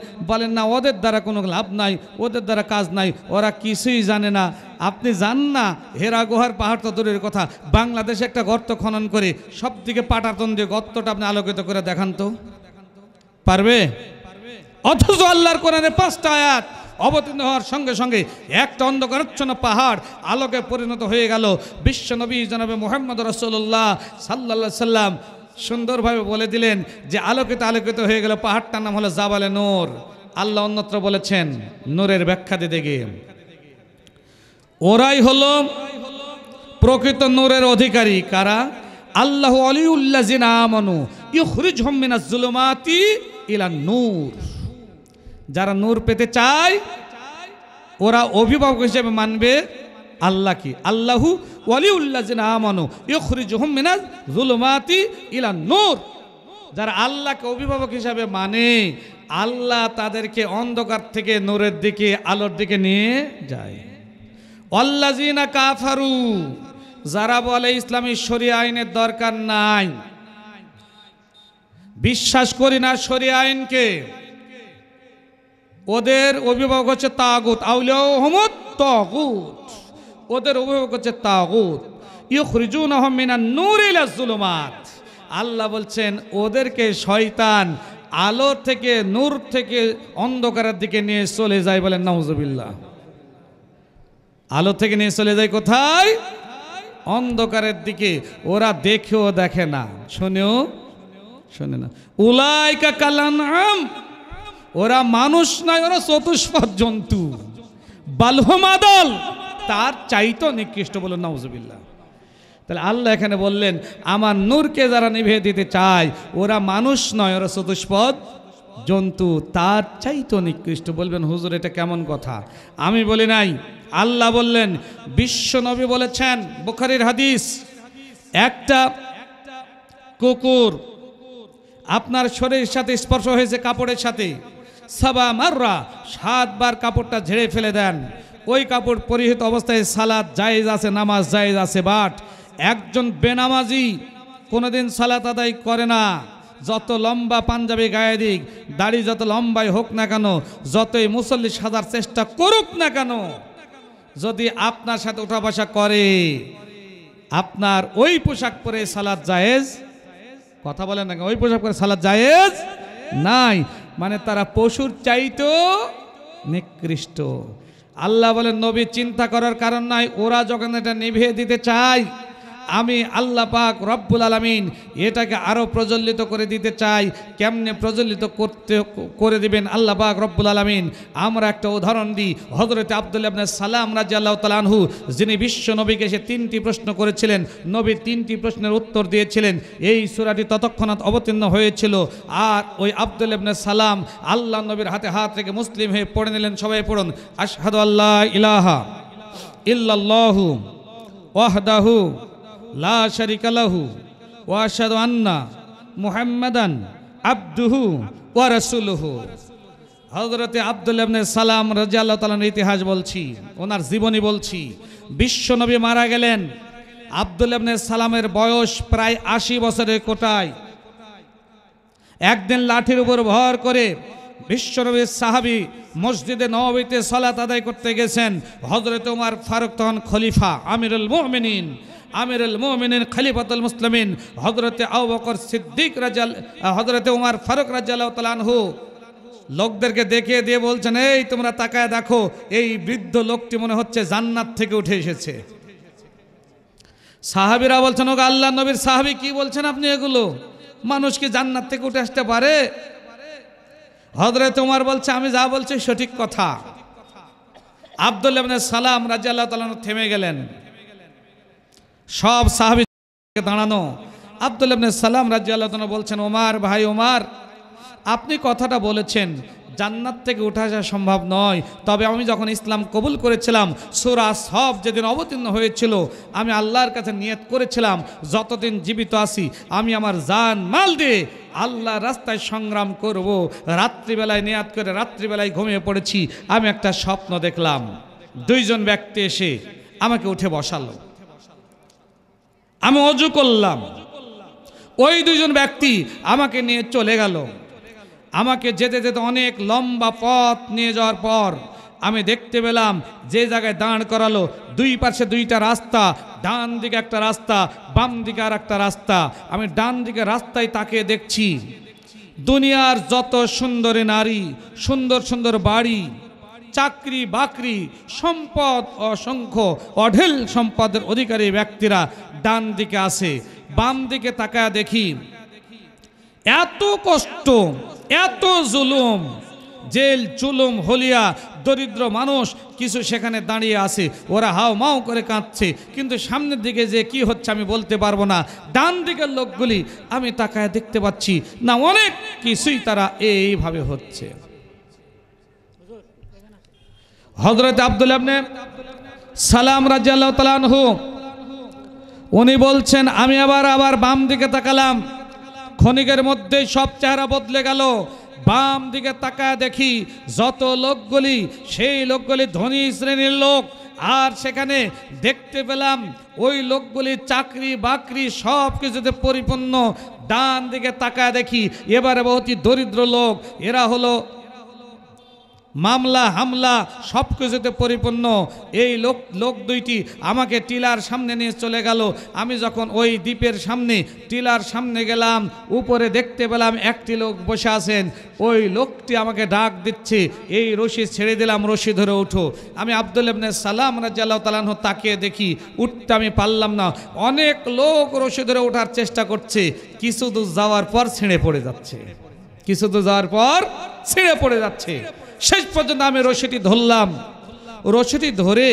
না, ওদের দ্বারা কোনো লাভ নাই, ওদের দ্বারা কাজ নাই, ওরা কিছুই জানে না। আপনি জান না হেরা গুহার পাহাড় তো দূরের কথা, বাংলাদেশে একটা গর্ত খনন করে সব দিকে পাটাতন দিয়ে গর্তটা আপনি আলোকিত করে দেখান তো, পারবে? অথচ আল্লাহর কোরআনে 5টা আয়াত অবতীর্ণ হওয়ার সঙ্গে সঙ্গে একটা অন্ধকারাচ্ছন্ন পাহাড় আলোকে পরিণত হয়ে গেল। বিশ্বনবী জনাবে মুহাম্মদ রাসূলুল্লাহ সাল্লাল্লাহু আলাইহি সাল্লাম সুন্দরভাবে বলে দিলেন যে আলোকিত আলোকিত হয়ে গেল। পাহাড়টার নাম হলো জাবালে নূর। আল্লাহ অন্যত্র বলেছেন নূরের ব্যাখ্যা দিতে গিয়ে, ওরাই হলো প্রকৃত নূরের অধিকারী। কারা? আল্লাহু ওয়ালিউল্লাযিনা আমানু ইখরিজহুম মিনাজ যুলুমাতি ইলান নূর। যারা নূর পেতে চায় ওরা অভিভাবক হিসেবে মানবে আল্লাহ কি? আল্লাহু ওয়ালিউল্লাযিনা আমানু ইখরিজহুম মিনাজ যুলুমাতি ইলান নূর। যারা আল্লাহকে অভিভাবক হিসাবে মানে, আল্লাহ তাদেরকে অন্ধকার থেকে নূরের দিকে, আলোর দিকে নিয়ে যায়। ওয়াল্লাযিনা কাফারু, যারা বলে ইসলামী শরিয়া আইনের দরকার নাই, বিশ্বাস করি না শরিয়া আইনকে, ওদের অভিভাবক হচ্ছে তাগুত, আউলিয়াহুমুত তাগুত, ওদের অভিভাবক হচ্ছে তাগুত। ইখরিজুনাহুম মিনান নূর ইলাজ যুলুমাত। আল্লাহ বলছেন ওদেরকে শয়তান আলো থেকে, নূর থেকে অন্ধকারের দিকে নিয়ে চলে যায়। বলেন নাউজুবিল্লাহ। আলো থেকে নিয়ে চলে যায় কোথায়? অন্ধকারের দিকে। ওরা দেখেও দেখে না, শোনেও শোনে না। উলাইকা কালানআম, ওরা মানুষ নয়, ওরা চতুষ্পদ জন্তু। বালহুম আদল, তার চাইতো নিকৃষ্ট। বলুন নাউজুবিল্লাহ। তাহলে আল্লাহ এখানে বললেন আমার নূরকে যারা নিভিয়ে দিতে চায় ওরা মানুষ নয়, ওরা চতুষ্পদ জন্তু, তার চাইতো নিকৃষ্ট। বলবেন হুজুর এটা কেমন কথা? আমি বলি নাই, আল্লাহ বললেন। বিশ্ব নবী বলেছেন, বুখারীর হাদিস, একটা কুকুর আপনার শরীরের সাথে স্পর্শ হয়েছে কাপড়ের সাথে, সাবা মাররা 7 বার কাপড়টা ঝেড়ে ফেলে দেন, ওই কাপড় পরিহিত অবস্থায় সালাত জায়েজ আছে, নামাজ জায়েজ আছে। বাট একজন বেনামাজি কোনোদিন সালাত আদায় করে না, যত লম্বা পাঞ্জাবি গায়ে দিক, দাড়ি যত লম্বাই হোক না কেন, যতই মুসল্লি সাজার চেষ্টা করুক না কেন, যদি আপনার সাথে উঠা বসা করে, আপনার ওই পোশাক পরে সালাত জায়েজ, কথা বলেন না, ওই পোশাক পরে সালাত জায়েজ নাই। মানে তারা পশুর চাইতেও নিকৃষ্ট। আল্লাহ বলেন নবী চিন্তা করার কারণ নাই, ওরা যখন এটা নিভিয়ে দিতে চায়, আমি আল্লাহ পাক রব্বুল আলামিন এটাকে আরো প্রজ্বলিত করে দিতে চাই। কেমনে প্রজ্বলিত করে দিবেন আল্লাহ পাক রব্বুল আলামিন? আমরা একটা উদাহরণ দিই। হযরত আব্দুল্লাহ ইবনে সালাম রাদিয়াল্লাহু তাআলা আনহু, যিনি বিশ্ব নবীকে এসে 3টি প্রশ্ন করেছিলেন, নবী 3টি প্রশ্নের উত্তর দিয়েছিলেন, এই সূরাটি তৎক্ষণাৎ অবতীর্ণ হয়েছিল। আর ওই আব্দুল্লাহ ইবনে সালাম আল্লাহ নবীর হাতে হাত রেখে মুসলিম হয়ে পড়ে নিলেন। সবাই পড়ুন, আশহাদু আল্লা ইলাহা ইল্লাল্লাহু ওয়াহদাহু লা শারিকা লাহু ওয়া আশহাদু আন্না মুহাম্মাদান আবদুহু ওয়া রাসূলুহু। হযরত আব্দুল্লাহ ইবনে সালাম রাদিয়াল্লাহু তাআলার ইতিহাস বলছি, ওনার জীবনী বলছি। বিশ্ব নবী মারা গেলেন, আব্দুল্লাহ ইবনে সালামের বয়স প্রায় 80 বছরের কোটায়। একদিন লাঠির উপর ভর করে বিশ্বনবীর সাহাবী মসজিদে নববীতে সালাত আদায় করতে গেছেন। হযরত ওমর ফারুক তখন খলিফা, আমিরুল মুমিনিন খলিফাতুল মুসলিমিন হযরতে আবু বকর সিদ্দিক হযরতে ওমর ফারুক রাদিয়াল্লাহু তাআলা আনহু লোকদেরকে দেখিয়ে দিয়ে বলছেন, এই তোমরা তাকায় দেখো, এই বৃদ্ধ লোকটি মনে হচ্ছে জান্নাত থেকে উঠে এসেছে। সাহাবীরা বলছেন, ওগো আল্লাহর নবীর সাহাবী, কি বলছেন আপনি এগুলো? মানুষ কি জান্নাত থেকে উঠে আসতে পারে? হযরত ওমর বলছে, আমি যা বলছি সঠিক কথা। আব্দুল্লাহ ইবনে সালাম রাদিয়াল্লাহু তাআলা থেমে গেলেন। সব সাহাবী দাঁড়ানো। আব্দুল্লাহ ইবনে সালাম রাদিয়াল্লাহু তাআলা বলছেন, ওমর ভাই ওমর, আপনি কথাটা বলেছেন জান্নাত থেকে উঠে আসা সম্ভব নয়, তবে আমি যখন ইসলাম কবুল করেছিলাম, সূরা সফ যেদিন অবতীর্ণ হয়েছিল, আমি আল্লাহর কাছে নিয়ত করেছিলাম যতদিন জীবিত আছি আমি আমার জান মাল দিয়ে আল্লাহর রাস্তায় সংগ্রাম করব। রাত্রিবেলায় নিয়ত করে রাত্রিবেলায় ঘুমিয়ে পড়েছি, আমি একটা স্বপ্ন দেখলাম, 2 জন ব্যক্তি এসে আমাকে উঠে বসালো। আমি ওযু করলাম, ওই 2 জন ব্যক্তি আমাকে নিয়ে চলে গেল। আমাকে যেতে যেতে অনেক লম্বা পথ নিয়ে যাওয়ার পর আমি দেখতে পেলাম যে জায়গায় দাঁড় করালো, 2 পাশে 2টা রাস্তা, ডান দিকে একটা রাস্তা, বাম দিকে আর একটা রাস্তা। আমি ডান দিকে রাস্তায় তাকিয়ে দেখছি দুনিয়ার যত সুন্দরী নারী, সুন্দর সুন্দর বাড়ি, চাকরি বাকরি, সম্পদ অসংখ্য, অঢেল সম্পদের অধিকারী ব্যক্তিরা ডান দিকে আছে। বাম দিকে তাকায় দেখি এত কষ্ট, এত জুলুম, জেল জুলুম হলিয়া দরিদ্র মানুষ কিছু সেখানে দাঁড়িয়ে আছে, ওরা হাও মাও করে কাঁদছে, কিন্তু সামনের দিকে যে কি হচ্ছে আমি বলতে পারবো না। ডান দিকের লোকগুলি আমি তাকায় দেখতে পাচ্ছি না, অনেক কিছুই তারা এইভাবে হচ্ছে। হযরত আব্দুল্লাহ ইবনে সালাম রাদিয়াল্লাহু তাআলা আনহু উনি বলছেন, আমি আবার বাম দিকে তাকালাম, ক্ষণিকের মধ্যেই সব চেহারা বদলে গেল। বাম দিকে তাকায় দেখি যত লোকগুলি, সেই লোকগুলি ধনী শ্রেণীর লোক। আর সেখানে দেখতে পেলাম ওই লোকগুলি চাকরি বাকরি সব কিছুতে পরিপূর্ণ। ডান দিকে তাকায় দেখি এবারে বহুতই দরিদ্র লোক, এরা হলো মামলা হামলা সব কিছুতে পরিপূর্ণ। এই লোক 2টি আমাকে টিলার সামনে নিয়ে চলে গেল। আমি যখন ওই দ্বীপের সামনে টিলার সামনে গেলাম, উপরে দেখতে পেলাম একটি লোক বসে আছেন। ওই লোকটি আমাকে ডাক দিচ্ছে, এই রশি ছেড়ে দিলাম, রশি ধরে ওঠো। আমি আব্দুল্লাহ ইবনে সালাম রাদিয়াল্লাহু তাআলা আনহু তাকিয়ে দেখি, উঠতে আমি পারলাম না। অনেক লোক রশি ধরে ওঠার চেষ্টা করছে, কিছু দূর যাওয়ার পর ছিঁড়ে পড়ে যাচ্ছে, কিছু দূর যাওয়ার পর ছিঁড়ে পড়ে যাচ্ছে। শেষ পর্যন্ত আমি রশিটি ধরলাম। রশিটি ধরে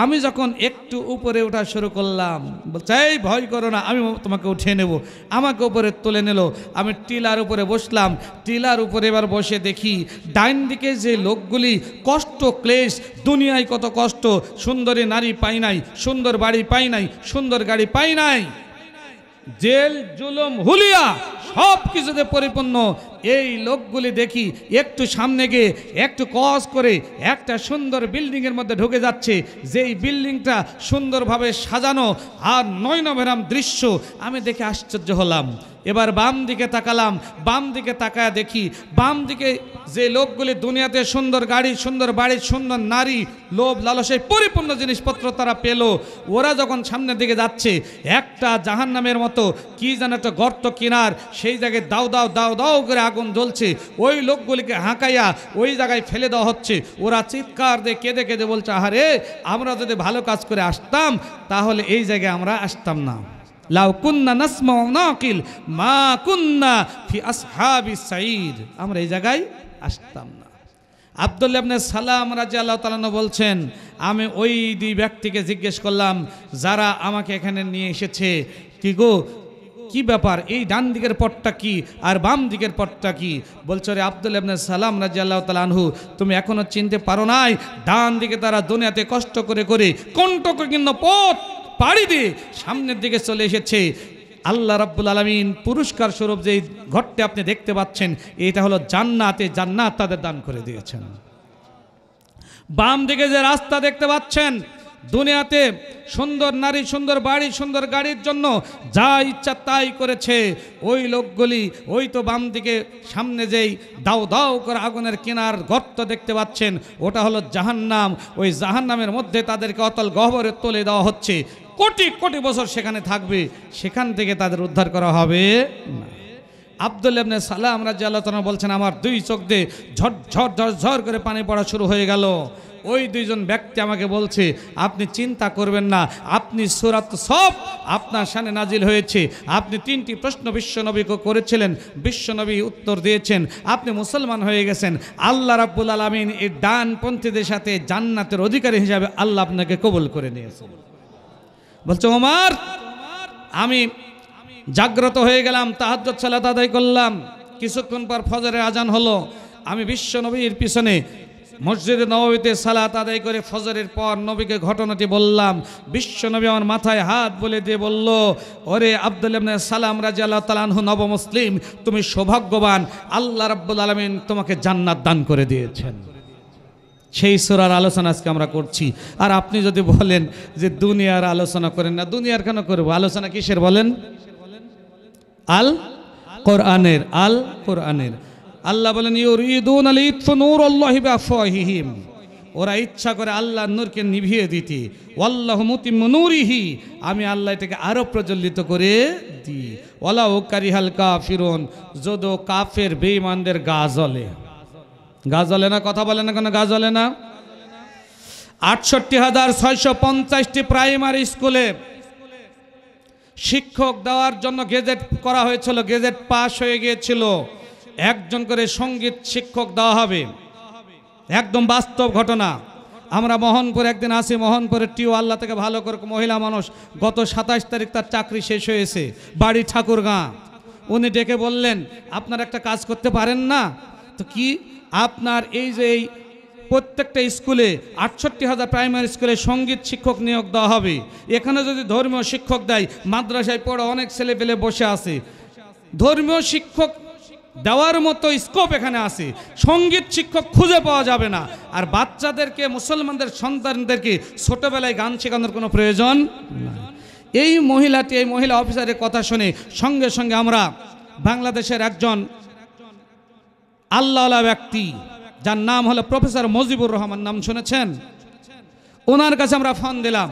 আমি যখন একটু উপরে ওঠা শুরু করলাম, বলছে এই ভয় করো না, আমি তোমাকে উঠিয়ে নেব। আমাকে উপরে তুলে নিল। আমি টিলার উপরে বসলাম। টিলার উপরে এবার বসে দেখি ডাইন দিকে যে লোকগুলি কষ্ট ক্লেশ, দুনিয়ায় কত কষ্ট, সুন্দরী নারী পাই নাই, সুন্দর বাড়ি পাই নাই, সুন্দর গাড়ি পাই নাই, জেল জুলুম হুলিয়া সব কিছুতে পরিপূর্ণ এই লোকগুলি দেখি একটু সামনে গিয়ে একটু কস করে একটা সুন্দর বিল্ডিংয়ের মধ্যে ঢুকে যাচ্ছে, যেই বিল্ডিংটা সুন্দরভাবে সাজানো আর নয়নভেরাম দৃশ্য, আমি দেখে আশ্চর্য হলাম। এবার বাম দিকে তাকালাম, বাম দিকে তাকায় দেখি বাম দিকে যে লোকগুলি দুনিয়াতে সুন্দর গাড়ি, সুন্দর বাড়ি, সুন্দর নারী, লোভ লালসায় পরিপূর্ণ জিনিসপত্র তারা পেল, ওরা যখন সামনের দিকে যাচ্ছে একটা জাহান্নামের মতো কি যেন একটা গর্ত কিনার, সেই জায়গায় দাও দাও দাও দাও করে আগুন জ্বলছে, ওই লোকগুলিকে হাঁকাইয়া ওই জায়গায় ফেলে দেওয়া হচ্ছে। ওরা চিৎকার দিয়ে কেঁদে কেঁদে বলছে, আহারে আমরা যদি ভালো কাজ করে আসতাম তাহলে এই জায়গায় আমরা আসতাম না। লাউ কুন্না নাসমাউ নাকিল মা কুন্না ফি আসহাবিস সাঈদ, আমরা এই জায়গায় আসতাম না। আব্দুল্লাহ ইবনে সালাম রাদিয়াল্লাহু তাআলা আনহু বলছেন, আমি ওই দুই ব্যক্তিকে জিজ্ঞেস করলাম যারা আমাকে এখানে নিয়ে এসেছে, কি গো কি ব্যাপার, এই ডান দিকের পথটা কি আর বাম দিকের পথটা কি? বলছো রে আব্দুল্লাহ ইবনে সালাম রাদিয়াল্লাহু তাআলা আনহু, তুমি এখনো চিনতে পারো নাই? ডান দিকে তারা দুনিয়াতে কষ্ট করে করে কণ্টকীর্ণ পথ পাড়ি দিয়ে সামনের দিকে চলে এসেছে। আল্লাহ রাব্বুল আলামিন পুরস্কার স্বরূপ যে ঘরটি আপনি দেখতে পাচ্ছেন, এটা হলো জান্নাতে, জান্নাত তাদের দান করে দিয়েছেন। বাম দিকে যে রাস্তা দেখতে পাচ্ছেন, দুনিয়াতে সুন্দর নারী, সুন্দর বাড়ি, সুন্দর গাড়ির জন্য যা ইচ্ছা তাই করেছে ওই লোকগুলি, ওই তো বাম দিকে সামনে যেই দাও দাও করে আগুনের কিনার গর্ত দেখতে পাচ্ছেন, ওটা হলো জাহান্নাম। ওই জাহান্নামের মধ্যে তাদেরকে অতল গহ্বরে তুলে দেওয়া হচ্ছে, কোটি কোটি বছর সেখানে থাকবে, সেখান থেকে তাদের উদ্ধার করা হবে না। আব্দুল্লাহ ইবনে সালাম রাদিয়াল্লাহু তাআলা বলছেন, আমার দুই চোখ দিয়ে ঝরঝর ঝরঝর করে পানি পড়া শুরু হয়ে গেল। ওই দুইজন ব্যক্তি আমাকে বলছে, আপনি চিন্তা করবেন না, আপনি সূরাত সব আপনার শানে নাজিল হয়েছে, আপনি 3টি প্রশ্ন বিশ্বনবীকে করেছিলেন, বিশ্বনবী উত্তর দিয়েছেন, আপনি মুসলমান হয়ে গেছেন। আল্লাহ রাব্বুল আলামিন এই ডানপন্থীদের সাথে জান্নাতের অধিকারী হিসাবে আল্লাহ আপনাকে কবুল করে নিয়েছেন। বলছে ওমর, আমি জাগ্রত হয়ে গেলাম, তাহাজ্জুদ সালাত আদায় করলাম, কিছুক্ষণ পর ফজরের আজান হলো, আমি বিশ্ব নবীর পিছনে মসজিদে নববীতে সালাত আদায় করে ফজরের পর নবীকে ঘটনাটি বললাম। বিশ্ব নবী আমার মাথায় হাত বলে দিয়ে বলল, ওরে আব্দুল্লাহ ইবনে সালাম রাদিয়াল্লাহু তাআলা আনহু নব মুসলিম, তুমি সৌভাগ্যবান, আল্লাহ রাব্বুল আলামিন তোমাকে জান্নাত দান করে দিয়েছেন। সেই সূরার আলোচনা আজকে আমরা করছি। আর আপনি যদি বলেন যে দুনিয়ার আলোচনা করেন না, দুনিয়ার কেন করব? আলোচনা কিসের বলেন? আল কোরআনের, আল কোরআনের। আল্লাহ বলেন, ইউরিদুনা লিইতফু নূরাল্লাহি বিআফওয়াহিহিম, ওরা ইচ্ছা করে আল্লাহর নূরকে নিভিয়ে দিতে, ওয়াল্লাহু মুতিম্মু নূরিহি, আমি আল্লাহ এটাকে আরো প্রজ্বলিত করে দিই। ওয়ালাউ কারিহাল কাফিরুন, যদিও কাফের বেঈমানদের গা জ্বলে। গা জ্বলে না? কথা বলে না কেন গা জ্বলে না? ৬৮,৬৫০টি প্রাইমারি স্কুলে শিক্ষক দেওয়ার জন্য গেজেট করা হয়েছিল, গেজেট পাস হয়ে গিয়েছিল, একজন করে সঙ্গীত শিক্ষক দেওয়া হবে। একদম বাস্তব ঘটনা। আমরা মোহনপুরে একদিন আসি, মোহনপুরের টিও, আল্লাহ থেকে ভালো করে মহিলা মানুষ, গত ২৭ তারিখ তার চাকরি শেষ হয়েছে, বাড়ি ঠাকুরগাঁ। উনি ডেকে বললেন, আপনার একটা কাজ করতে পারেন না? তো কি? আপনার এই যে এই প্রত্যেকটা স্কুলে ৬৮,০০০ প্রাইমারি স্কুলে সঙ্গীত শিক্ষক নিয়োগ দেওয়া হবে। এখানে যদি ধর্মীয় শিক্ষক দেয়, মাদ্রাসায় পড়ে অনেক ছেলে পেলে বসে আছে, ধর্মীয় শিক্ষক দেওয়ার মতো স্কোপ এখানে আছে, সঙ্গীত শিক্ষক খুঁজে পাওয়া যাবে না। আর বাচ্চাদেরকে, মুসলমানদের সন্তানদেরকে ছোটবেলায় গান শেখানোর কোনো প্রয়োজন নাই। এই মহিলাটি, এই মহিলা অফিসারের কথা শুনে সঙ্গে সঙ্গে আমরা বাংলাদেশের একজন আল্লাহওয়ালা ব্যক্তি, যার নাম হলো প্রফেসর মুজিবুর রহমান, নাম শুনেছেন? ওনার কাছে আমরা ফোন দিলাম,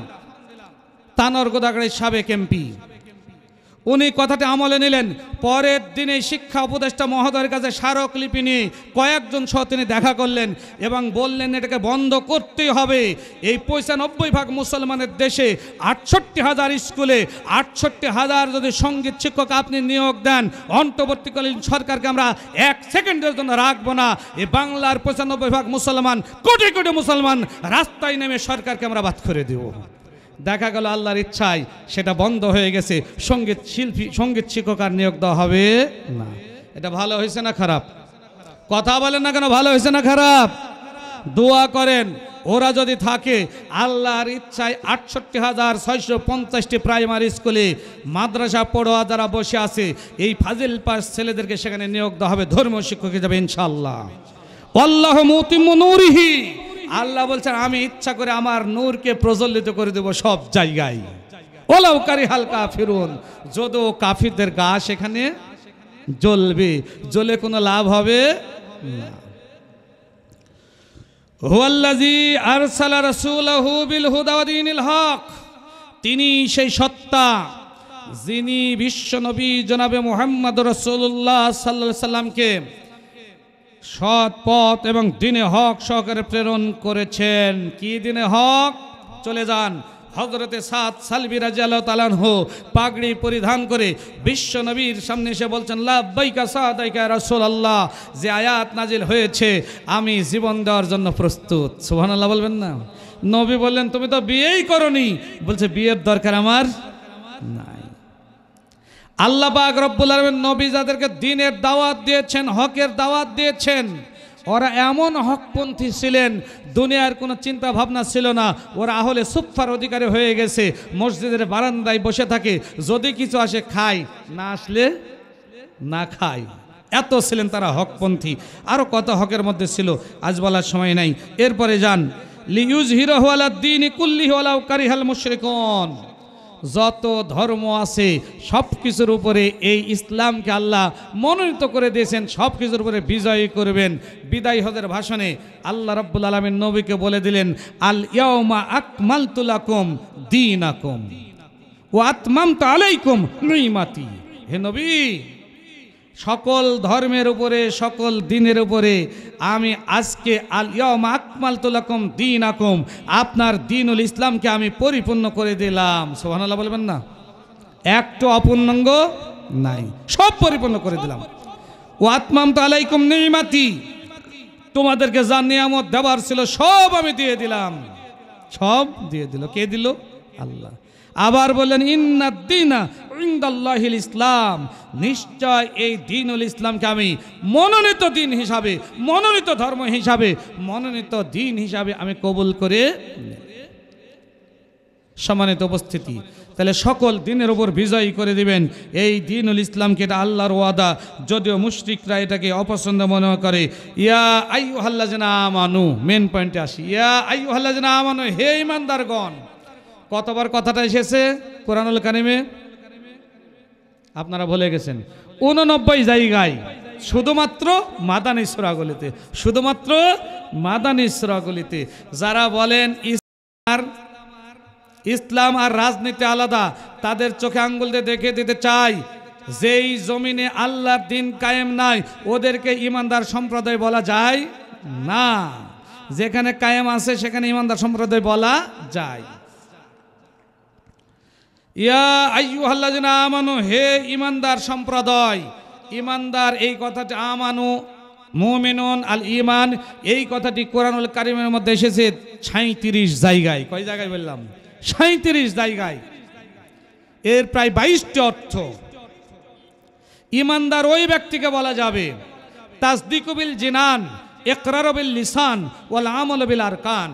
তানোর গোদাগাড়ির সাবেক এমপি। উনি কথাটা আমলে নিলেন। পরের দিনে শিক্ষা উপদেষ্টা মহোদয়ের কাছে স্মারকলিপি নিয়ে কয়েকজন সহ তিনি দেখা করলেন এবং বললেন, এটাকে বন্ধ করতেই হবে। এই ৯৫% মুসলমানের দেশে ৬৮,০০০ স্কুলে ৬৮,০০০ যদি সঙ্গীত শিক্ষক আপনি নিয়োগ দেন, অন্তর্বর্তীকালীন সরকারকে আমরা ১ সেকেন্ডের জন্য রাখবো না। এই বাংলার ৯৫% মুসলমান, কোটি কোটি মুসলমান রাস্তায় নেমে সরকারকে আমরা বাদ করে দেব। দেখা গেল আল্লাহর ইচ্ছায় সেটা বন্ধ হয়ে গেছে, সঙ্গীত শিল্পী, সঙ্গীত শিক্ষক আর নিয়োগ দেওয়া হবে না। এটা ভালো হয়েছে না খারাপ? কথা বলেন না কেন? ভালো হয়েছে না খারাপ? দোয়া করেন ওরা যদি থাকে আল্লাহর ইচ্ছায় ৬৮,৬৫০টি প্রাইমারি স্কুলে মাদ্রাসা পড়ুয়া যারা বসে আছে এই ফাজিল পাস ছেলেদেরকে সেখানে নিয়োগ দেওয়া হবে, ধর্ম শিক্ষক হিসাবে ইনশাআল্লাহ। আল্লাহু মুতিম্মু নূরিহি, আল্লাহ বলছেন আমি ইচ্ছা করে আমার নূরকে প্রজ্বলিত করে দেব সব জায়গায়। ওয়ালাউ কারিহাল কাফিরুন, যদিও কাফিরদের গা সেখানে জ্বলবে, জ্বলে কোনো লাভ হবে না। হুয়াল্লাযী আরসালা রাসূলাহু বিল হুদা ওয়া দীনিল হক, তিনি সেই সত্তা যিনি বিশ্বনবী জনাবে মুহাম্মদ রাসূলুল্লাহ সাল্লাল্লাহু আলাইহি সাল্লামকে সৎ পথ এবং দ্বীনে হক সহকারে প্রেরণ করেছেন। কি দ্বীনে হক? চলে যান হযরতে সাদ সালবি রাদিয়াল্লাহু তাআলা আনহু পাগড়ি পরিধান করে বিশ্ব নবীর সামনে এসে বলছেন লাব্বাইকা সাদাইকা রাসূলুল্লাহ, যে আয়াত নাজিল হয়েছে আমি জীবন দেওয়ার জন্য প্রস্তুত। সুবহানাল্লাহ বলবেন না? নবী বললেন তুমি তো বিয়েই করনি, বলছে বিয়ের দরকার আমার নাই। আল্লাহ পাক রব্বুল আলামিন নবী যাদেরকে দ্বীনের দাওয়াত দিয়েছেন, হকের দাওয়াত দিয়েছেন, ওরা এমন হকপন্থী ছিলেন, দুনিয়ার কোনো চিন্তা ভাবনা ছিল না। ওরা আহলে সুফফার অধিকারী হয়ে গেছে, মসজিদের বারান্দায় বসে থাকে, যদি কিছু আসে খায়, না আসলে না খায়, এত ছিলেন তারা হকপন্থী। আরও কত হকের মধ্যে ছিল, আজ বলার সময় নাই। এরপরে যান লিইউযহিরাহু আলাদ দীনি কুল্লিহি ওয়ালাউ কারিহাল মুশরিকুন, যত ধর্ম আছে সব কিছুর উপরে এই ইসলামকে আল্লাহ মনোনীত করে দিয়েছেন, সব কিছুর উপরে বিজয়ী করবেন। বিদায় হজের ভাষণে আল্লাহ রাব্বুল আলামিন নবীকে বলে দিলেন আল ইয়াউমা আকমালতু লাকুম দীনাকুম ওয়া আতমামতু আলাইকুম নি'মাতি। হে নবী, সকল ধর্মের উপরে সকল দ্বীনের উপরে আমি আজকে আল ইয়াউমা আকমালতু লাকুম দীনাকুম, আপনার দ্বীনুল ইসলামকে আমি পরিপূর্ণ করে দিলাম। সুবহানাল্লাহ বলবেন না? একটু অপূর্ণাঙ্গ নাই, সব পরিপূর্ণ করে দিলাম। ওয়া আতমামতু আলাইকুম নি'মাতি, তোমাদেরকে যা নিয়ামত দেওয়ার ছিল সব আমি দিয়ে দিলাম, সব দিয়ে দিল। কে দিল? আল্লাহ। আবার বললেন ইন্নাদ দীনা ইনদাল্লাহিল ইসলাম, নিশ্চয় এই দ্বীনুল ইসলামকে আমি মনোনীত দ্বীন হিসাবে, মনোনীত ধর্ম হিসাবে, মনোনীত দ্বীন হিসাবে আমি কবুল করে। সম্মানিত উপস্থিতি, তাহলে সকল দ্বীনের উপর বিজয়ী করে দিবেন এই দ্বীনুল ইসলামকে, এটা আল্লাহর ওয়াদা। যদিও মুশরিকরা এটাকে অপছন্দ মনে করে। ইয়া আইয়ুহাল্লাযিনা আমানু, মেন পয়েন্টে আসি। ইয়া আইয়ুহাল্লাযিনা আমানু, হে ঈমানদারগণ। কতবার কথাটা এসেছে কোরআনুল কারিমে? আপনারা ভুলে গেছেন। 89 জায়গায়, শুধুমাত্র মাদানী সূরাগুলিতে, শুধুমাত্র মাদানী সূরাগুলিতে। যারা বলেন ইসলাম আর রাজনীতি আলাদা, তাদের চোখে আঙ্গুল দিয়ে দেখে দিতে চাই, যেই জমিনে আল্লাহর দ্বীন কায়েম নাই ওদেরকে ঈমানদার সম্প্রদায় বলা যায় না, যেখানে কায়েম আছে সেখানে ঈমানদার সম্প্রদায় বলা যায়। ইয়া আইয়ুহাল্লাযিনা আমানু, হে ঈমানদার সম্প্রদায়। ঈমানদার এই কথাটি আমানু মুমিনুন আল ঈমান, এই কথাটি কোরআনুল কারীমের মধ্যে এসেছে 37 জায়গায়। কয় জায়গায় বললাম? 37 জায়গায়। এর প্রায় 22টি অর্থ। ঈমানদার ওই ব্যক্তিকে বলা যাবে তাসদিকু বিল জিনান ইকরারু বিল লিসান ওয়াল আমালু বিল আরকান,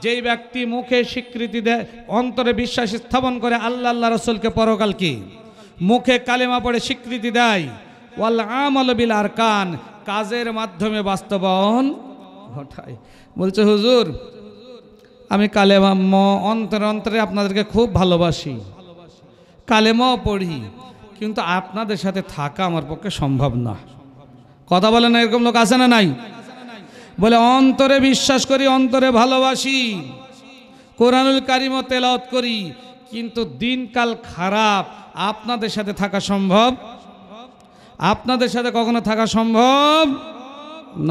যেই ব্যক্তি মুখে স্বীকৃতি দেয়, অন্তরে বিশ্বাস স্থাপন করে আল্লাহ আল্লাহ রাসূলকে পরকালকে, মুখে কালেমা পড়ে স্বীকৃতি দেয়, ওয়াল আমালু বিল আরকান, কাজের মাধ্যমে বাস্তবায়ন ঘটায়। বলছে হুজুর আমি কালেমা অন্তরে অন্তরে আপনাদেরকে খুব ভালোবাসি, কালেমাও পড়ি, কিন্তু আপনাদের সাথে থাকা আমার পক্ষে সম্ভব না। কথা বলে না, এরকম লোক আছে না নাই? বলে অন্তরে বিশ্বাস করি, অন্তরে ভালোবাসি, কোরআনুল কারীম তেলাওয়াত করি, কিন্তু দিনকাল খারাপ, আপনাদের সাথে থাকা সম্ভব, আপনাদের সাথে কখনো থাকা সম্ভব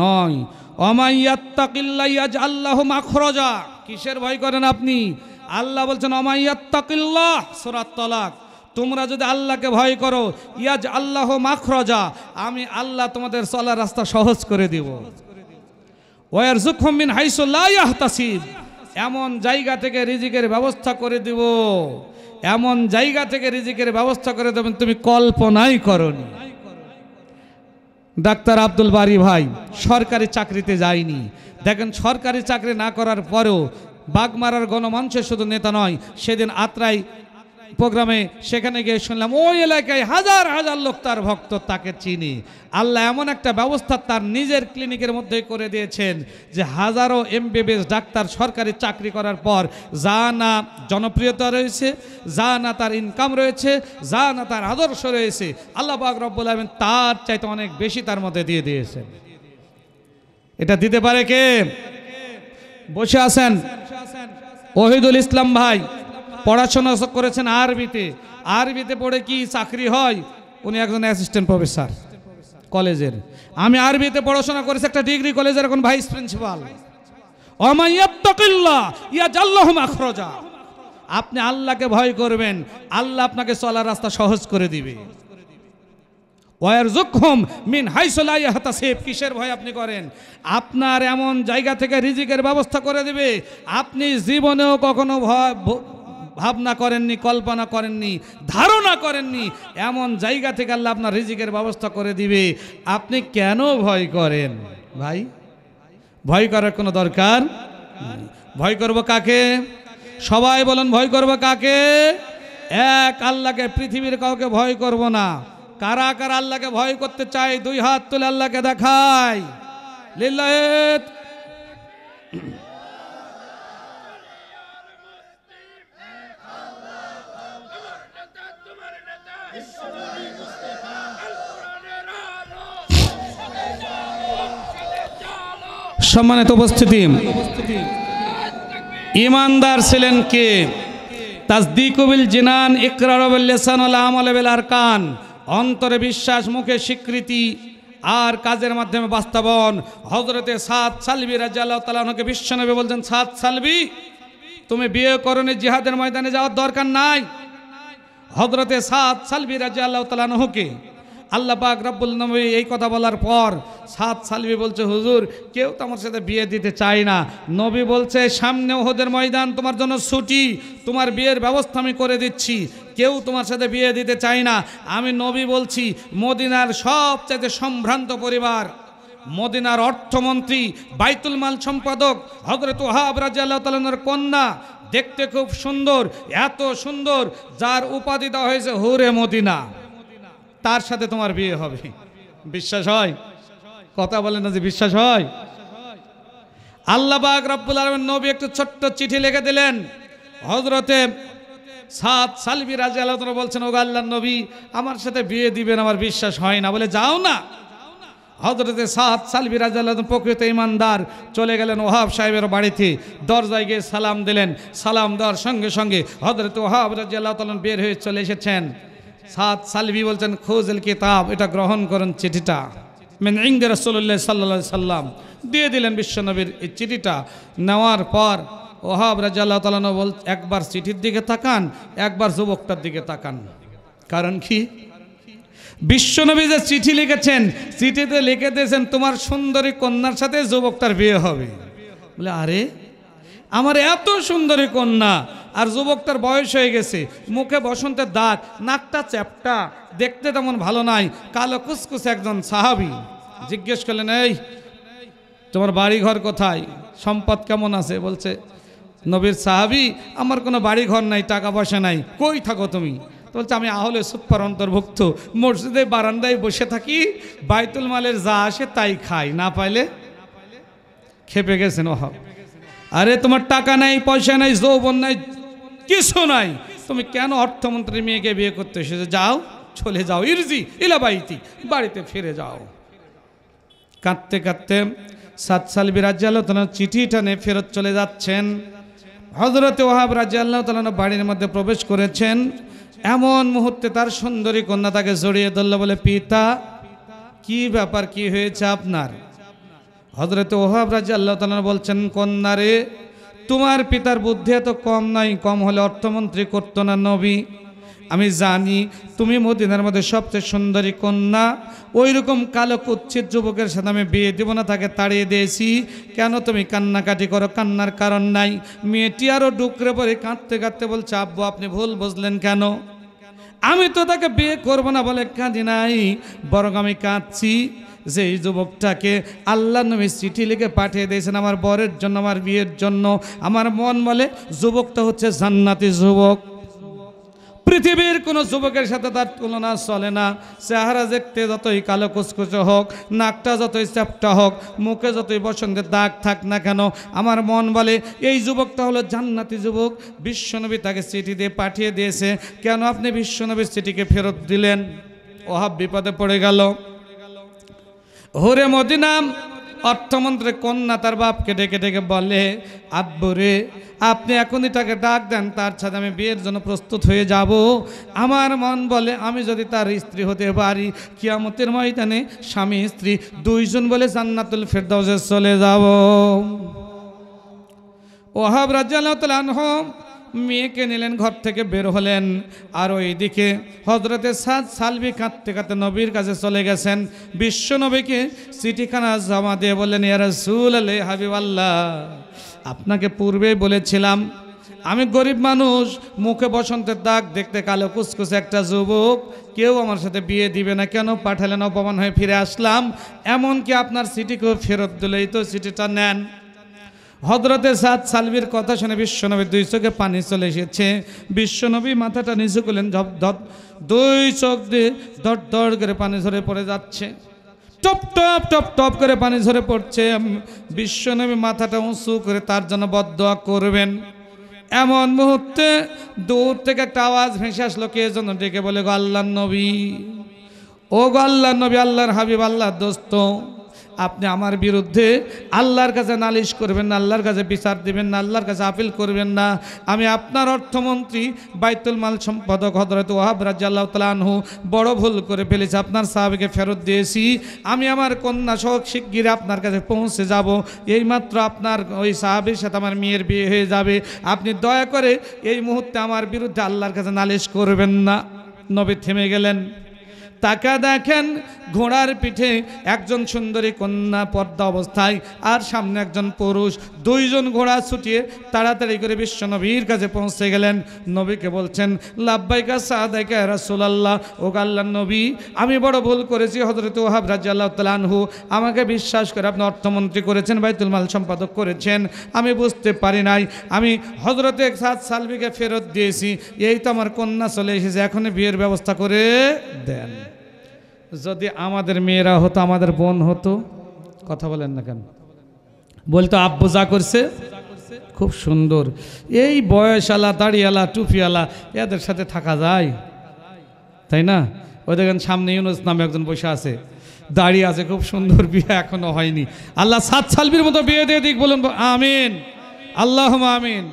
নয়। ওয়ামান ইয়াত্তাকিল্লাহ ইয়াজআল লাহু মাখরাজা, কিসের ভয় করেন আপনি? আল্লাহ বলছেন ওয়ামান ইয়াত্তাকিল্লাহ, সূরা তালাক, তোমরা যদি আল্লাহকে ভয় করো, ইয়াজআল লাহু মাখরাজা, আমি আল্লাহ তোমাদের চলার রাস্তা সহজ করে দেব। ওয়ারযুকহুম মিন হাইসু লা ইয়াহতাসিব, এমন জায়গা থেকে রিজিকের ব্যবস্থা করে দেব, এমন জায়গা থেকে রিজিকের ব্যবস্থা করে দেবেন তুমি কল্পনাই করনি। ডাক্তার আব্দুল বারী ভাই সরকারি চাকরিতে যায়নি। দেখেন সরকারি চাকরি না করার পরেও বাগমারার গণমঞ্চে শুধু নেতা নয়, সেদিন আত্রাই প্রোগ্রামে সেখানে গিয়ে শুনলাম ওই এলাকায় হাজার হাজার লোক তার ভক্ত, তাকে চিনি। আল্লাহ এমন একটা ব্যবস্থা তার নিজের ক্লিনিকের মধ্যে করে দিয়েছেন যে হাজারো এমবিবিএস ডাক্তার সরকারি চাকরি করার পর যা না জনপ্রিয়তা রয়েছে, যা না তার ইনকাম রয়েছে, যা না তার আদর্শ রয়েছে, আল্লাহ পাক রব্বুল আলামিন তার চাইতে অনেক বেশি তার মধ্যে দিয়ে দিয়েছেন। এটা দিতে পারে কে? বসে আছেন ওহিদুল ইসলাম ভাই, পড়াশোনা করেছেন আরবিতে। আরবিতে পড়ে কি চাকরি হয়? উনি একজন অ্যাসিস্ট্যান্ট প্রফেসর কলেজের। আমি আরবিতে পড়াশোনা করেছি একটা ডিগ্রি কলেজের, এখন ভাইস প্রিন্সিপাল। আপনি আল্লাহকে ভয় করবেন, আল্লাহ আপনাকে চলার রাস্তা সহজ করে দিবে। কিসের ভয় আপনি করেন? আপনার এমন জায়গা থেকে রিজিকের ব্যবস্থা করে দিবে আপনি জীবনেও কখনো ভাবনা করেননি, কল্পনা করেননি, ধারণা করেননি। এমন জায়গা থেকে আল্লাহ আপনার রিজিকের ব্যবস্থা করে দিবে। আপনি কেন ভয় করেন ভাই? ভয় করার কোনো দরকার। ভয় করব কাকে? সবাই বলেন ভয় করব কাকে? এক আল্লাহকে, পৃথিবীর কাউকে ভয় করব না। কারা কারা আল্লাহকে ভয় করতে চায় দুই হাত তুলে আল্লাহকে দেখায়। লিল্লাহ। সম্মানিত উপস্থিতি, ইমানদার ছিলেন কে? তাসদীকু বিল জিনান, ইকরারু বিল লিসান ওয়াল আমালু বিল আরকান। অন্তরে বিশ্বাস, মুখে স্বীকৃতি আর কাজের মাধ্যমে বাস্তবায়ন। হযরতে সাদ সালবী রাদিয়াল্লাহু তাআলা আনহুকে বিশ্বনবী বলছেন, সাদ সালবী তুমি বিয়ে করনি, জিহাদের ময়দানে যাওয়ার দরকার নাই। হযরতে সাদ সালবী রাদিয়াল্লাহু তাআলা আনহুকে আল্লাহ পাক রব্বুল নবী এই কথা বলার পর সাদ সালবী বলছে, হুজুর কেউ তো আমার সাথে বিয়ে দিতে চায় না। নবী বলছে, সামনে উহুদের ময়দান তোমার জন্য ছুটি, তোমার বিয়ের ব্যবস্থা আমি করে দিচ্ছি। কেউ তোমার সাথে বিয়ে দিতে চায় না। আমি নবী বলছি, মদিনার সবচেয়ে সম্ভ্রান্ত পরিবার, মদিনার অর্থমন্ত্রী, বাইতুল মাল সম্পাদক হযরত ওয়াহাব রাদিয়াল্লাহু তাআলা আনহুর কন্যা, দেখতে খুব সুন্দর, এত সুন্দর যার উপাধি দেওয়া হয়েছে হুরে মদিনা, তার সাথে তোমার বিয়ে হবে। বিশ্বাস হয়? কথা বলেন না যে বিশ্বাস হয়? আল্লাহ পাক রব্বুল আলামিন নবী একটা ছোট্ট চিঠি লিখে দিলেন। হযরতে সাদ সালবী রাদিয়াল্লাহু তাআলা বলছেন, ওগো আল্লাহর নবী আমার সাথে বিয়ে দিবেন, আমার বিশ্বাস হয় না। বলে যাও না। হযরতে সাদ সালবী রাদিয়াল্লাহু তাআলা প্রকৃত ঈমানদার, চলে গেলেন ওয়াহাব সাহেবের বাড়িতে। দরজায় গিয়ে সালাম দিলেন। সালাম দেওয়ার সঙ্গে সঙ্গে হযরতে ওয়াহাব রাদিয়াল্লাহু তাআলা বের হয়ে চলে এসেছেন। সাদ সালবী বলছেন, খুজল কিতাব, এটা গ্রহণ করেন চিঠিটা। মিন ইনদি রাসূলুল্লাহ সাল্লাল্লাহু আলাইহি সাল্লাম, দিয়ে দিলেন বিশ্বনবীর এই চিঠিটা। নেওয়ার পর ওয়াহাব রাদিয়াল্লাহু তাআলা একবার চিঠির দিকে তাকান, একবার যুবকটার দিকে তাকান। কারণ কি? বিশ্বনবী যে চিঠি লিখেছেন, চিঠিতে লিখে দিয়েছেন তোমার সুন্দরী কন্যার সাথে যুবকটার বিয়ে হবে। বলে আরে আমার এত সুন্দরী কন্যা আর যুবকটার বয়স হয়ে গেছে, মুখে বসন্তের দাগ, নাকটা চ্যাপটা, দেখতে তেমন ভালো নাই, কালো কুচকুচে একজন সাহাবী। জিজ্ঞেস করলেন, এই তোমার বাড়ি ঘর কোথায়, সম্পদ কেমন আছে? বলছে, নবীর সাহাবী আমার কোনো বাড়ি ঘর নাই, টাকা পয়সা নাই, কই থাকো তুমি? বলছে, আমি আহলে সুফার অন্তর্ভুক্ত, মসজিদে বারান্দায় বসে থাকি, বাইতুল মালের যা আসে তাই খাই, না পাইলে। খেপে গেছেন ওয়াহাব। আরে তোমার টাকা নাই, পয়সা নাই, যৌবন নাই, কিছু নাই, তুমি কেন অর্থমন্ত্রীর মেয়েকে বিয়ে করতে এসেছো? যাও, চলে যাও, ইরজি ইলা বাইতি, বাড়িতে ফিরে যাও। কাঁদতে কাঁদতে সাদ সালবী রাদিয়াল্লাহু তাআলা চিঠিটা নিয়ে ফেরত চলে যাচ্ছেন। হযরতে ওয়াহাব রাদিয়াল্লাহু তাআলা বাড়ির মধ্যে প্রবেশ করেছেন। এমন মুহূর্তে তার সুন্দরী কন্যা তাকে জড়িয়ে ধরল। বলে, পিতা কি ব্যাপার, কি হয়েছে আপনার? হযরতে ওয়াহাব রাদিয়াল্লাহু তাআলা বলছেন, কন্যা রে, তোমার পিতার বুদ্ধি এত কম নাই, কম হলে অর্থমন্ত্রী করতো না নবী। আমি জানি তুমি মদিনার মধ্যে সবচেয়ে সুন্দরী কন্যা, ওই রকম কালো কুচ্ছিত যুবকের সাথে আমি বিয়ে দেব না, তাকে তাড়িয়ে দিয়েছি। কেন তুমি কান্নাকাটি করো? কান্নার কারণ নাই। মেয়েটি আরও ডুকরে পড়ে কাঁদতে কাঁদতে বলছে, আব্বু আপনি ভুল বুঝলেন কেন? আমি তো তাকে বিয়ে করবো না বলে কাঁদি নাই, বরং আমি কাঁদছি যে এই যুবকটাকে আল্লাহ নবী চিঠি লিখে পাঠিয়ে দিয়েছেন আমার বরের জন্য, আমার বিয়ের জন্য, আমার মন বলে যুবকটা হচ্ছে জান্নাতি যুবক। পৃথিবীর কোনো যুবকের সাথে তার তুলনা চলে না। চেহারা দেখতে যতই কালো কুচকুচে হোক, নাকটা যতই চ্যাপটা হোক, মুখে যতই বসন্তের দাগ থাক না কেন, আমার মন বলে এই যুবকটা হলো জান্নাতি যুবক। বিশ্বনবী তাকে চিঠি দিয়ে পাঠিয়ে দিয়েছে। কেন আপনি বিশ্বনবীর চিঠিকে ফেরত দিলেন? ওহাব বিপদে পড়ে গেল। হুরে মদিনা অর্থমন্ত্রী কন্যা তার বাপকে ডেকে ডেকে বলে, আব্বুরে আপনি এখনই তাকে ডাক দেন, তার সাথে আমি বিয়ের জন্য প্রস্তুত হয়ে যাব। আমার মন বলে আমি যদি তার স্ত্রী হতে পারি, কিয়ামতের ময়দানে স্বামী স্ত্রী দুইজন বলে জান্নাতুল ফেরদাউসে চলে যাব। ওহাব রাদিয়াল্লাহু তাআলা আনহু মেয়েকে নিলেন, ঘর থেকে বের হলেন। আর ওইদিকে হযরতে সাদ সালবি কাঁদতে কাঁদতে নবীর কাছে চলে গেছেন। বিশ্ব নবীকে চিঠিখানা জমা দিয়ে বললেন, ইয়া রাসূলুল্লাহ, হাবিবাল্লাহ, আপনাকে পূর্বেই বলেছিলাম আমি গরিব মানুষ, মুখে বসন্তের দাগ, দেখতে কালো কুচকুচে একটা যুবক, কেউ আমার সাথে বিয়ে দিবে না। কেন পাঠালেন? অপমান হয়ে ফিরে আসলাম। এমনকি আপনার চিঠিকেও ফেরত দিলেই তো চিঠিটা নেন। হযরতে সাদ সালবির কথা শুনে বিশ্বনবীর দুই চোখে পানি চলে এসেছে। বিশ্বনবী মাথাটা নিচু করলেন, দুই চোখ দিয়ে দর দর করে পানি ঝরে পড়ে যাচ্ছে, টপ টপ টপ টপ করে পানি ঝরে পড়ছে। বিশ্বনবী মাথাটা উঁচু করে তার জন্য বদদোয়া করবেন। এমন মুহূর্তে দূর থেকে একটা আওয়াজ ভেসে আসলো, কে যেন ডেকে বলে, গো আল্লাহর নবী, ও গো আল্লাহর নবী, আল্লাহর হাবিব, আল্লাহর দোস্ত, আপনি আমার বিরুদ্ধে আল্লাহর কাছে নালিশ করবেন না, আল্লাহর কাছে বিচার দিবেন না, আল্লাহর কাছে আপিল করবেন না। আমি আপনার অর্থমন্ত্রী, বাইতুল মাল সম্পাদক হযরত ওয়াহাব রাদিয়াল্লাহু তাআলা আনহু বড় ভুল করে ফেলেছি, আপনার সাহাবীকে ফেরত দিয়েছি। আমি আমার কন্যা সহ শিগগিরই আপনার কাছে পৌঁছে যাব। এইমাত্র আপনার ওই সাহাবীর সাথে আমার মেয়ের বিয়ে হয়ে যাবে। আপনি দয়া করে এই মুহূর্তে আমার বিরুদ্ধে আল্লাহর কাছে নালিশ করবেন না। নবী থেমে গেলেন। তাকা দেখেন ঘোড়ার পিঠে একজন সুন্দরী কন্যা পর্দা অবস্থায়, আর সামনে একজন পুরুষ, দুইজন ঘোড়া ছুটিয়ে তাড়াতাড়ি করে বিশ্ব নবীর কাছে পৌঁছে গেলেন। নবীকে বলছেন, লাব্বাইকা সাদাইকা ইয়া রাসূলুল্লাহ, ও আল্লাহর নবী, আমি বড় ভুল করেছি। হযরত ওয়াহাব রাদিয়াল্লাহু তাআলা আনহু আমাকে বিশ্বাস করে আপনি অর্থমন্ত্রী করেছেন, বাইতুল মাল সম্পাদক করেছেন, আমি বুঝতে পারি নাই। আমি হযরতে সাদ সালবিকে ফেরত দিয়েছি। এই তো আমার কন্যা চলে এসেছে, এখনই বিয়ের ব্যবস্থা করে দেন। যদি আমাদের মেয়েরা হতো, আমাদের বোন হতো, কথা বলেন না কেন? বলতো আব্বু যা করছে খুব সুন্দর। এই বয়সালা, দাড়িওয়ালা, টুপিওয়ালা, এদের সাথে থাকা যায়? তাই না? ওই দেখেন সামনে ইউনুস নামে একজন বসে আছে, দাঁড়িয়ে আছে, খুব সুন্দর, বিয়ে এখনো হয়নি। আল্লাহ সাদ সালবির মতো বিয়ে দিয়ে দিক, বলুন আমিন, আল্লাহুম্মা আমিন।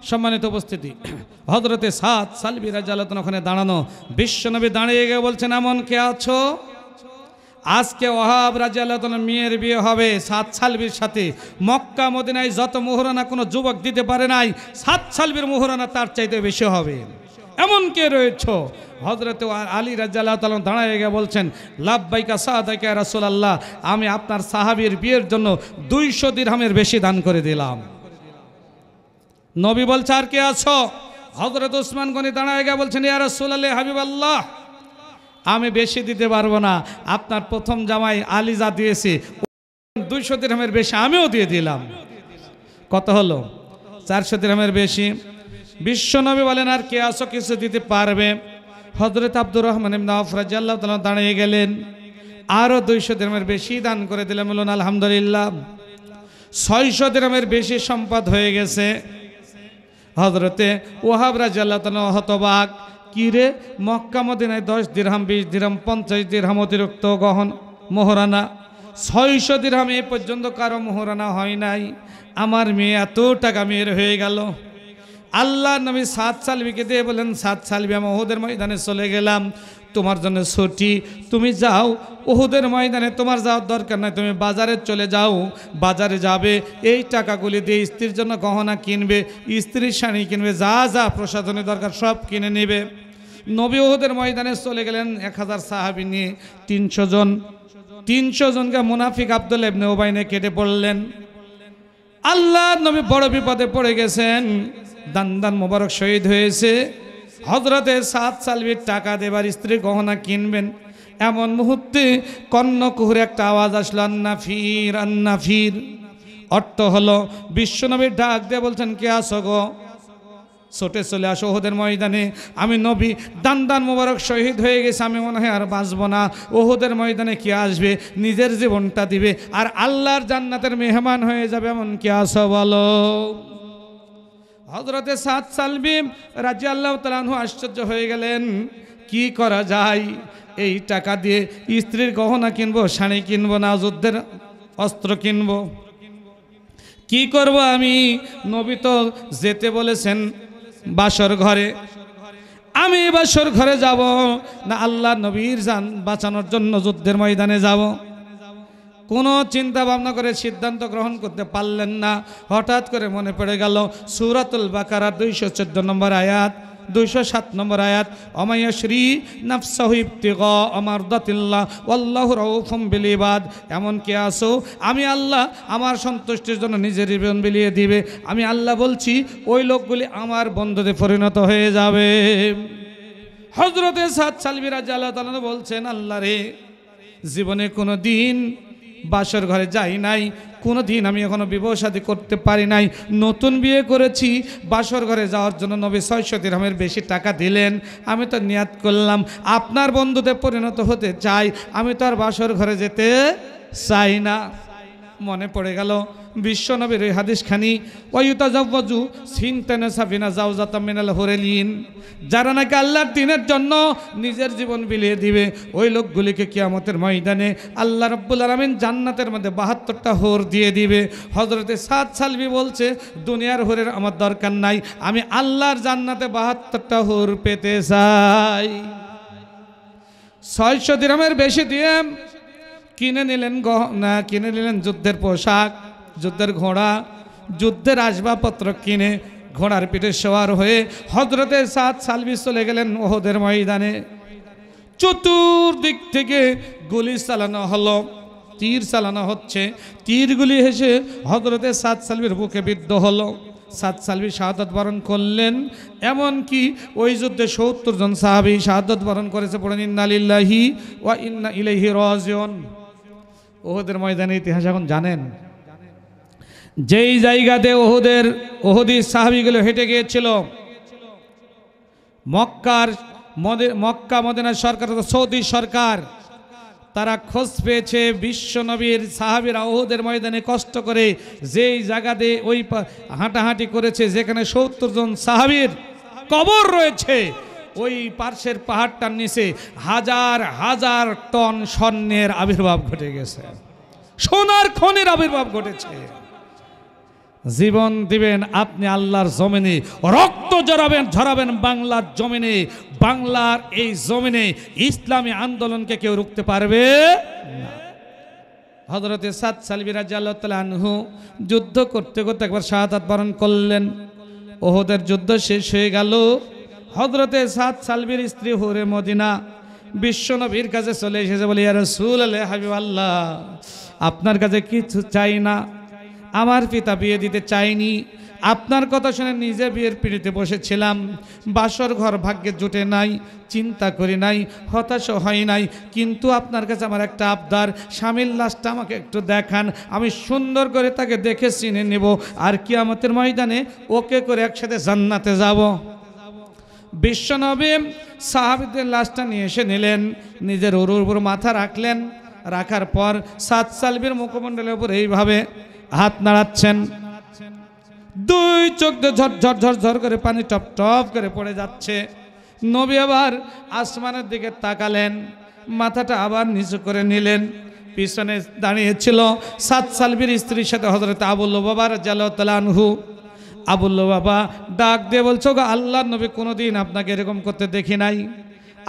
সম্মানিত উপস্থিতি, হযরতে সাদ সালবি রাদিয়াল্লাহু তাআলা ওখানে দাঁড়ানো। বিশ্বনবী দাঁড়িয়ে গিয়ে বলছেন, এমন কে আছো? আজকে ওয়াহাব রাদিয়াল্লাহু তাআলার মেয়ের বিয়ে হবে সাদ সালবির সাথে। মক্কা মদিনায় যত মোহরানা কোনো যুবক দিতে পারে নাই, সাদ সালবির মোহরানা তার চাইতে বেশি হবে। এমন কে রয়েছে? হযরতে আলী রাদিয়াল্লাহু তাআলা দাঁড়িয়ে গিয়ে বলছেন, লাব্বাইকা সাদাইকা ইয়া রাসূলুল্লাহ, আমি আপনার সাহাবীর বিয়ের জন্য 200 দিরহামের বেশি দান করে দিলাম। নবী বলছে, আর কে আছো? হযরত ওসমান গনি দাঁড়ায় গিয়ে বলছেন, ইয়া রাসূলুল্লাহ, হাবিবাল্লাহ, আমি বেশি দিতে পারবো না, আপনার প্রথম জামাই আলী যা দিয়েছে 200 দিরহামের বেশি আমিও দিয়ে দিলাম। কত হলো? 400 দিরহামের বেশি। বিশ্বনবী বলেন, আর কে আছো কিছু দিতে পারবে? হযরত আব্দুর রহমান ইবনে আওফ রাদিয়াল্লাহু তাআলা দাঁড়িয়ে গেলেন, আরও 200 দিরহামের বেশি দান করে দিলাম। বলুন আলহামদুলিল্লাহ। 600 দিরহামের বেশি সম্পদ হয়ে গেছে। হযরতে ওয়াহাব রাদিয়াল্লাহু তাআলা হতবাক, কি রে, মক্কা মদিনায় 10 দিরহাম, 20 দিরহাম, 50 দিরহাম অতিরিক্ত গহন মোহরানা, 600 দিরহাম এ পর্যন্ত কারো মোহরানা হয় নাই। আমার মেয়ে এত টাকা মেয়ের হয়ে গেল। আল্লাহ নবী সাদ সালবিকে দিয়ে বলেন, সাদ সালবি, আমি উহুদের ময়দানে চলে গেলাম, তোমার জন্য ছুটি, তুমি যাও উহুদের ময়দানে, তোমার যাওয়ার দরকার নাই, তুমি বাজারে চলে যাও, বাজারে যাবে, এই টাকাগুলি দিয়ে স্ত্রীর জন্য গহনা কিনবে, স্ত্রীর শাড়ি কিনবে, যা যা প্রসাধনী দরকার সব কিনে নেবে। নবী উহুদের ময়দানে চলে গেলেন 1000 সাহাবী নিয়ে। 300 জনকে মুনাফিক আব্দুল্লাহ ইবনে উবাইনে কেটে পড়লেন। আল্লাহ নবী বড় বিপদে পড়ে গেছেন, দান মোবারক শহীদ হয়েছে। হযরতে সাদ সালবির টাকা দেবার, স্ত্রী গহনা কিনবেন, এমন মুহূর্তে কর্ণকুহুরে একটা আওয়াজ আসলো, আন্নাফির আন্নাফির। অর্থ হলো বিশ্বনবীর ডাক দিয়ে বলছেন, কে আসো গো? ছুটে চলে আসো ওহুদের ময়দানে। আমি নবী দান মোবারক শহীদ হয়ে গেছে, আমি মনে হয় আর বাঁচব না। ওহুদের ময়দানে কে আসবে, নিজের জীবনটা দিবে আর আল্লাহর জান্নাতের মেহমান হয়ে যাবে, এমন কে আসো বলো? হযরতে সাদ সালবি রাদিয়াল্লাহু তাআলা আনহু আশ্চর্য হয়ে গেলেন, কি করা যায়? এই টাকা দিয়ে স্ত্রীর গহনা কিনবো, শাড়ি কিনবো না, যুদ্ধের অস্ত্র কিনবো, কি করব আমি? নবী তো যেতে বলেছেন বাসর ঘরে, আমি বাসর ঘরে যাব না আল্লাহ নবীর জান বাঁচানোর জন্য যুদ্ধের ময়দানে যাব? কোনো চিন্তা ভাবনা করে সিদ্ধান্ত গ্রহণ করতে পারলেন না। হঠাৎ করে মনে পড়ে গেল সূরাতুল বাকারা 214 নম্বর আয়াত, 207 নম্বর আয়াত, অমায়াশ্রী নাফসাহু ইবতিগা মারদাতিল্লাহ ওয়াল্লাহু রাউফুম বিল ইবাদ। এমন কে আসো, আমি আল্লাহ আমার সন্তুষ্টির জন্য নিজের জীবন বিলিয়ে দিবে, আমি আল্লাহ বলছি ওই লোকগুলি আমার বন্ধুতে পরিণত হয়ে যাবে। হযরতে সাদ সালবি রাদিয়াল্লাহু তাআলা বলছেন, আল্লাহ রে, জীবনে কোনো দিন বাসর ঘরে যাই নাই, কোনো দিন আমি এখনো বিবাহ শাদী করতে পারি নাই, নতুন বিয়ে করেছি। বাসর ঘরে যাওয়ার জন্য নবী 600 দিরহামের বেশি টাকা দিলেন। আমি তো নিয়াত করলাম আপনার বন্ধুতে পরিণত হতে চাই, আমি তো আর বাসর ঘরে যেতে চাই না। মনে পড়ে গেল বিশ্বনবীর এই হাদিসখানি, ওয়ায়ুতাজাওয়াজু সিনতানা সাফিনা জাওজাতাম মিনাল হুরালিন, যারা নাকি আল্লাহর দ্বীনের জন্য নিজের জীবন বিলিয়ে দিবে, ওই লোকগুলিকে কিয়ামতের ময়দানে আল্লাহ রাব্বুল আলামিন জান্নাতের মধ্যে 72টা হুর দিয়ে দিবে। হযরতে সাদ সালবি বলছে, দুনিয়ার হুরের আমার দরকার নাই, আমি আল্লাহর জান্নাতে 72টা হুর পেতে চাই। 600 দিরহামের বেশি দিয়ে কিনে নিলেন গহনা, কিনে নিলেন যুদ্ধের পোশাক, যুদ্ধের ঘোড়া, যুদ্ধের আসবাবপত্র কিনে ঘোড়ার পিঠে সওয়ার হয়ে হযরতে সাদ সালবি চলে গেলেন ওহুদের ময়দানে। চতুর্দিক থেকে গুলি চালানো হলো, তীর চালানো হচ্ছে, তীরগুলি হেসে হযরতে সাদ সালবির বুকে বিদ্ধ হলো। সাদ সালবি শাহাদাত বরণ করলেন। এমনকি ওই যুদ্ধে 70 জন সাহাবী শাহাদাত বরণ করেছে। পড়েন ইন্না লিল্লাহি ওয়া ইন্না ইলাইহি রাজিউন। ওহুদের ময়দানের ইতিহাস এখন জানেন। যেই জায়গাতে ওহুদি সাহাবীগুলো হেঁটে গিয়েছিল, মক্কা মদিনার সরকার, সৌদি সরকার, তারা খোঁজ পেয়েছে বিশ্বনবীর সাহাবীরা ওহুদের ময়দানে কষ্ট করে যেই জায়গাতে ওই হাঁটাহাঁটি করেছে, যেখানে 70 জন সাহাবীর কবর রয়েছে, ওই পার্শ্বের পাহাড়টার নিচে হাজার হাজার টন স্বর্ণের আবির্ভাব ঘটে গেছে, সোনার খনির আবির্ভাব ঘটেছে। জীবন দিবেন আপনি আল্লাহর জমিনে, রক্ত ঝরাবেন বাংলার জমিনে। বাংলার এই জমিনে ইসলামী আন্দোলনকে কেউ রুখতে পারবে না। হযরতে সাদ সালবি রাদিয়াল্লাহু তাআলা আনহু যুদ্ধ করতে করতে একবার শাহাদাত বরণ করলেন। ওহুদের যুদ্ধ শেষ হয়ে গেল। হযরতে সাদ সালবির স্ত্রী হুরে মদিনা বিশ্বনবীর কাছে চলে এসেছে, বলে ইয়া রাসূলুল্লাহ, হাবিবাল্লাহ, আপনার কাছে কিছু চাই না, আমার পিতা বিয়ে দিতে চাইনি, আপনার কথা শুনে নিজে বিয়ের পিড়িতে বসেছিলাম, বাসর ঘর ভাগ্যে জুটে নাই, চিন্তা করি নাই, হতাশ হয় নাই, কিন্তু আপনার কাছে আমার একটা আবদার, স্বামীর লাশটা আমাকে একটু দেখান, আমি সুন্দর করে তাকে দেখে চিনে নেব, আর কিয়ামতের ময়দানে ওকে করে একসাথে জান্নাতে যাব। বিশ্বনবী সাহাবীদের লাশটা নিয়ে এসে নিলেন, নিজের উরুর উপর মাথা রাখলেন, রাখার পর সাদ সালবির মুখমণ্ডলের উপর এইভাবে হাত নাড়াচ্ছেন। দুই চোখ দিয়ে ঝরঝর ঝরঝর করে পানি টপ টপ করে পড়ে যাচ্ছে। নবী আবার আসমানের দিকে তাকালেন, মাথাটা আবার নিচু করে নিলেন। পিছনে দাঁড়িয়েছিল সাদ সালবির স্ত্রীর সাথে হযরত আবু লুবাবা রাদিয়াল্লাহু তাআলা আনহু। আবু লুবাবা ডাক দিয়ে বলছো, গো আল্লাহর নবী, কোনোদিন আপনাকে এরকম করতে দেখি নাই,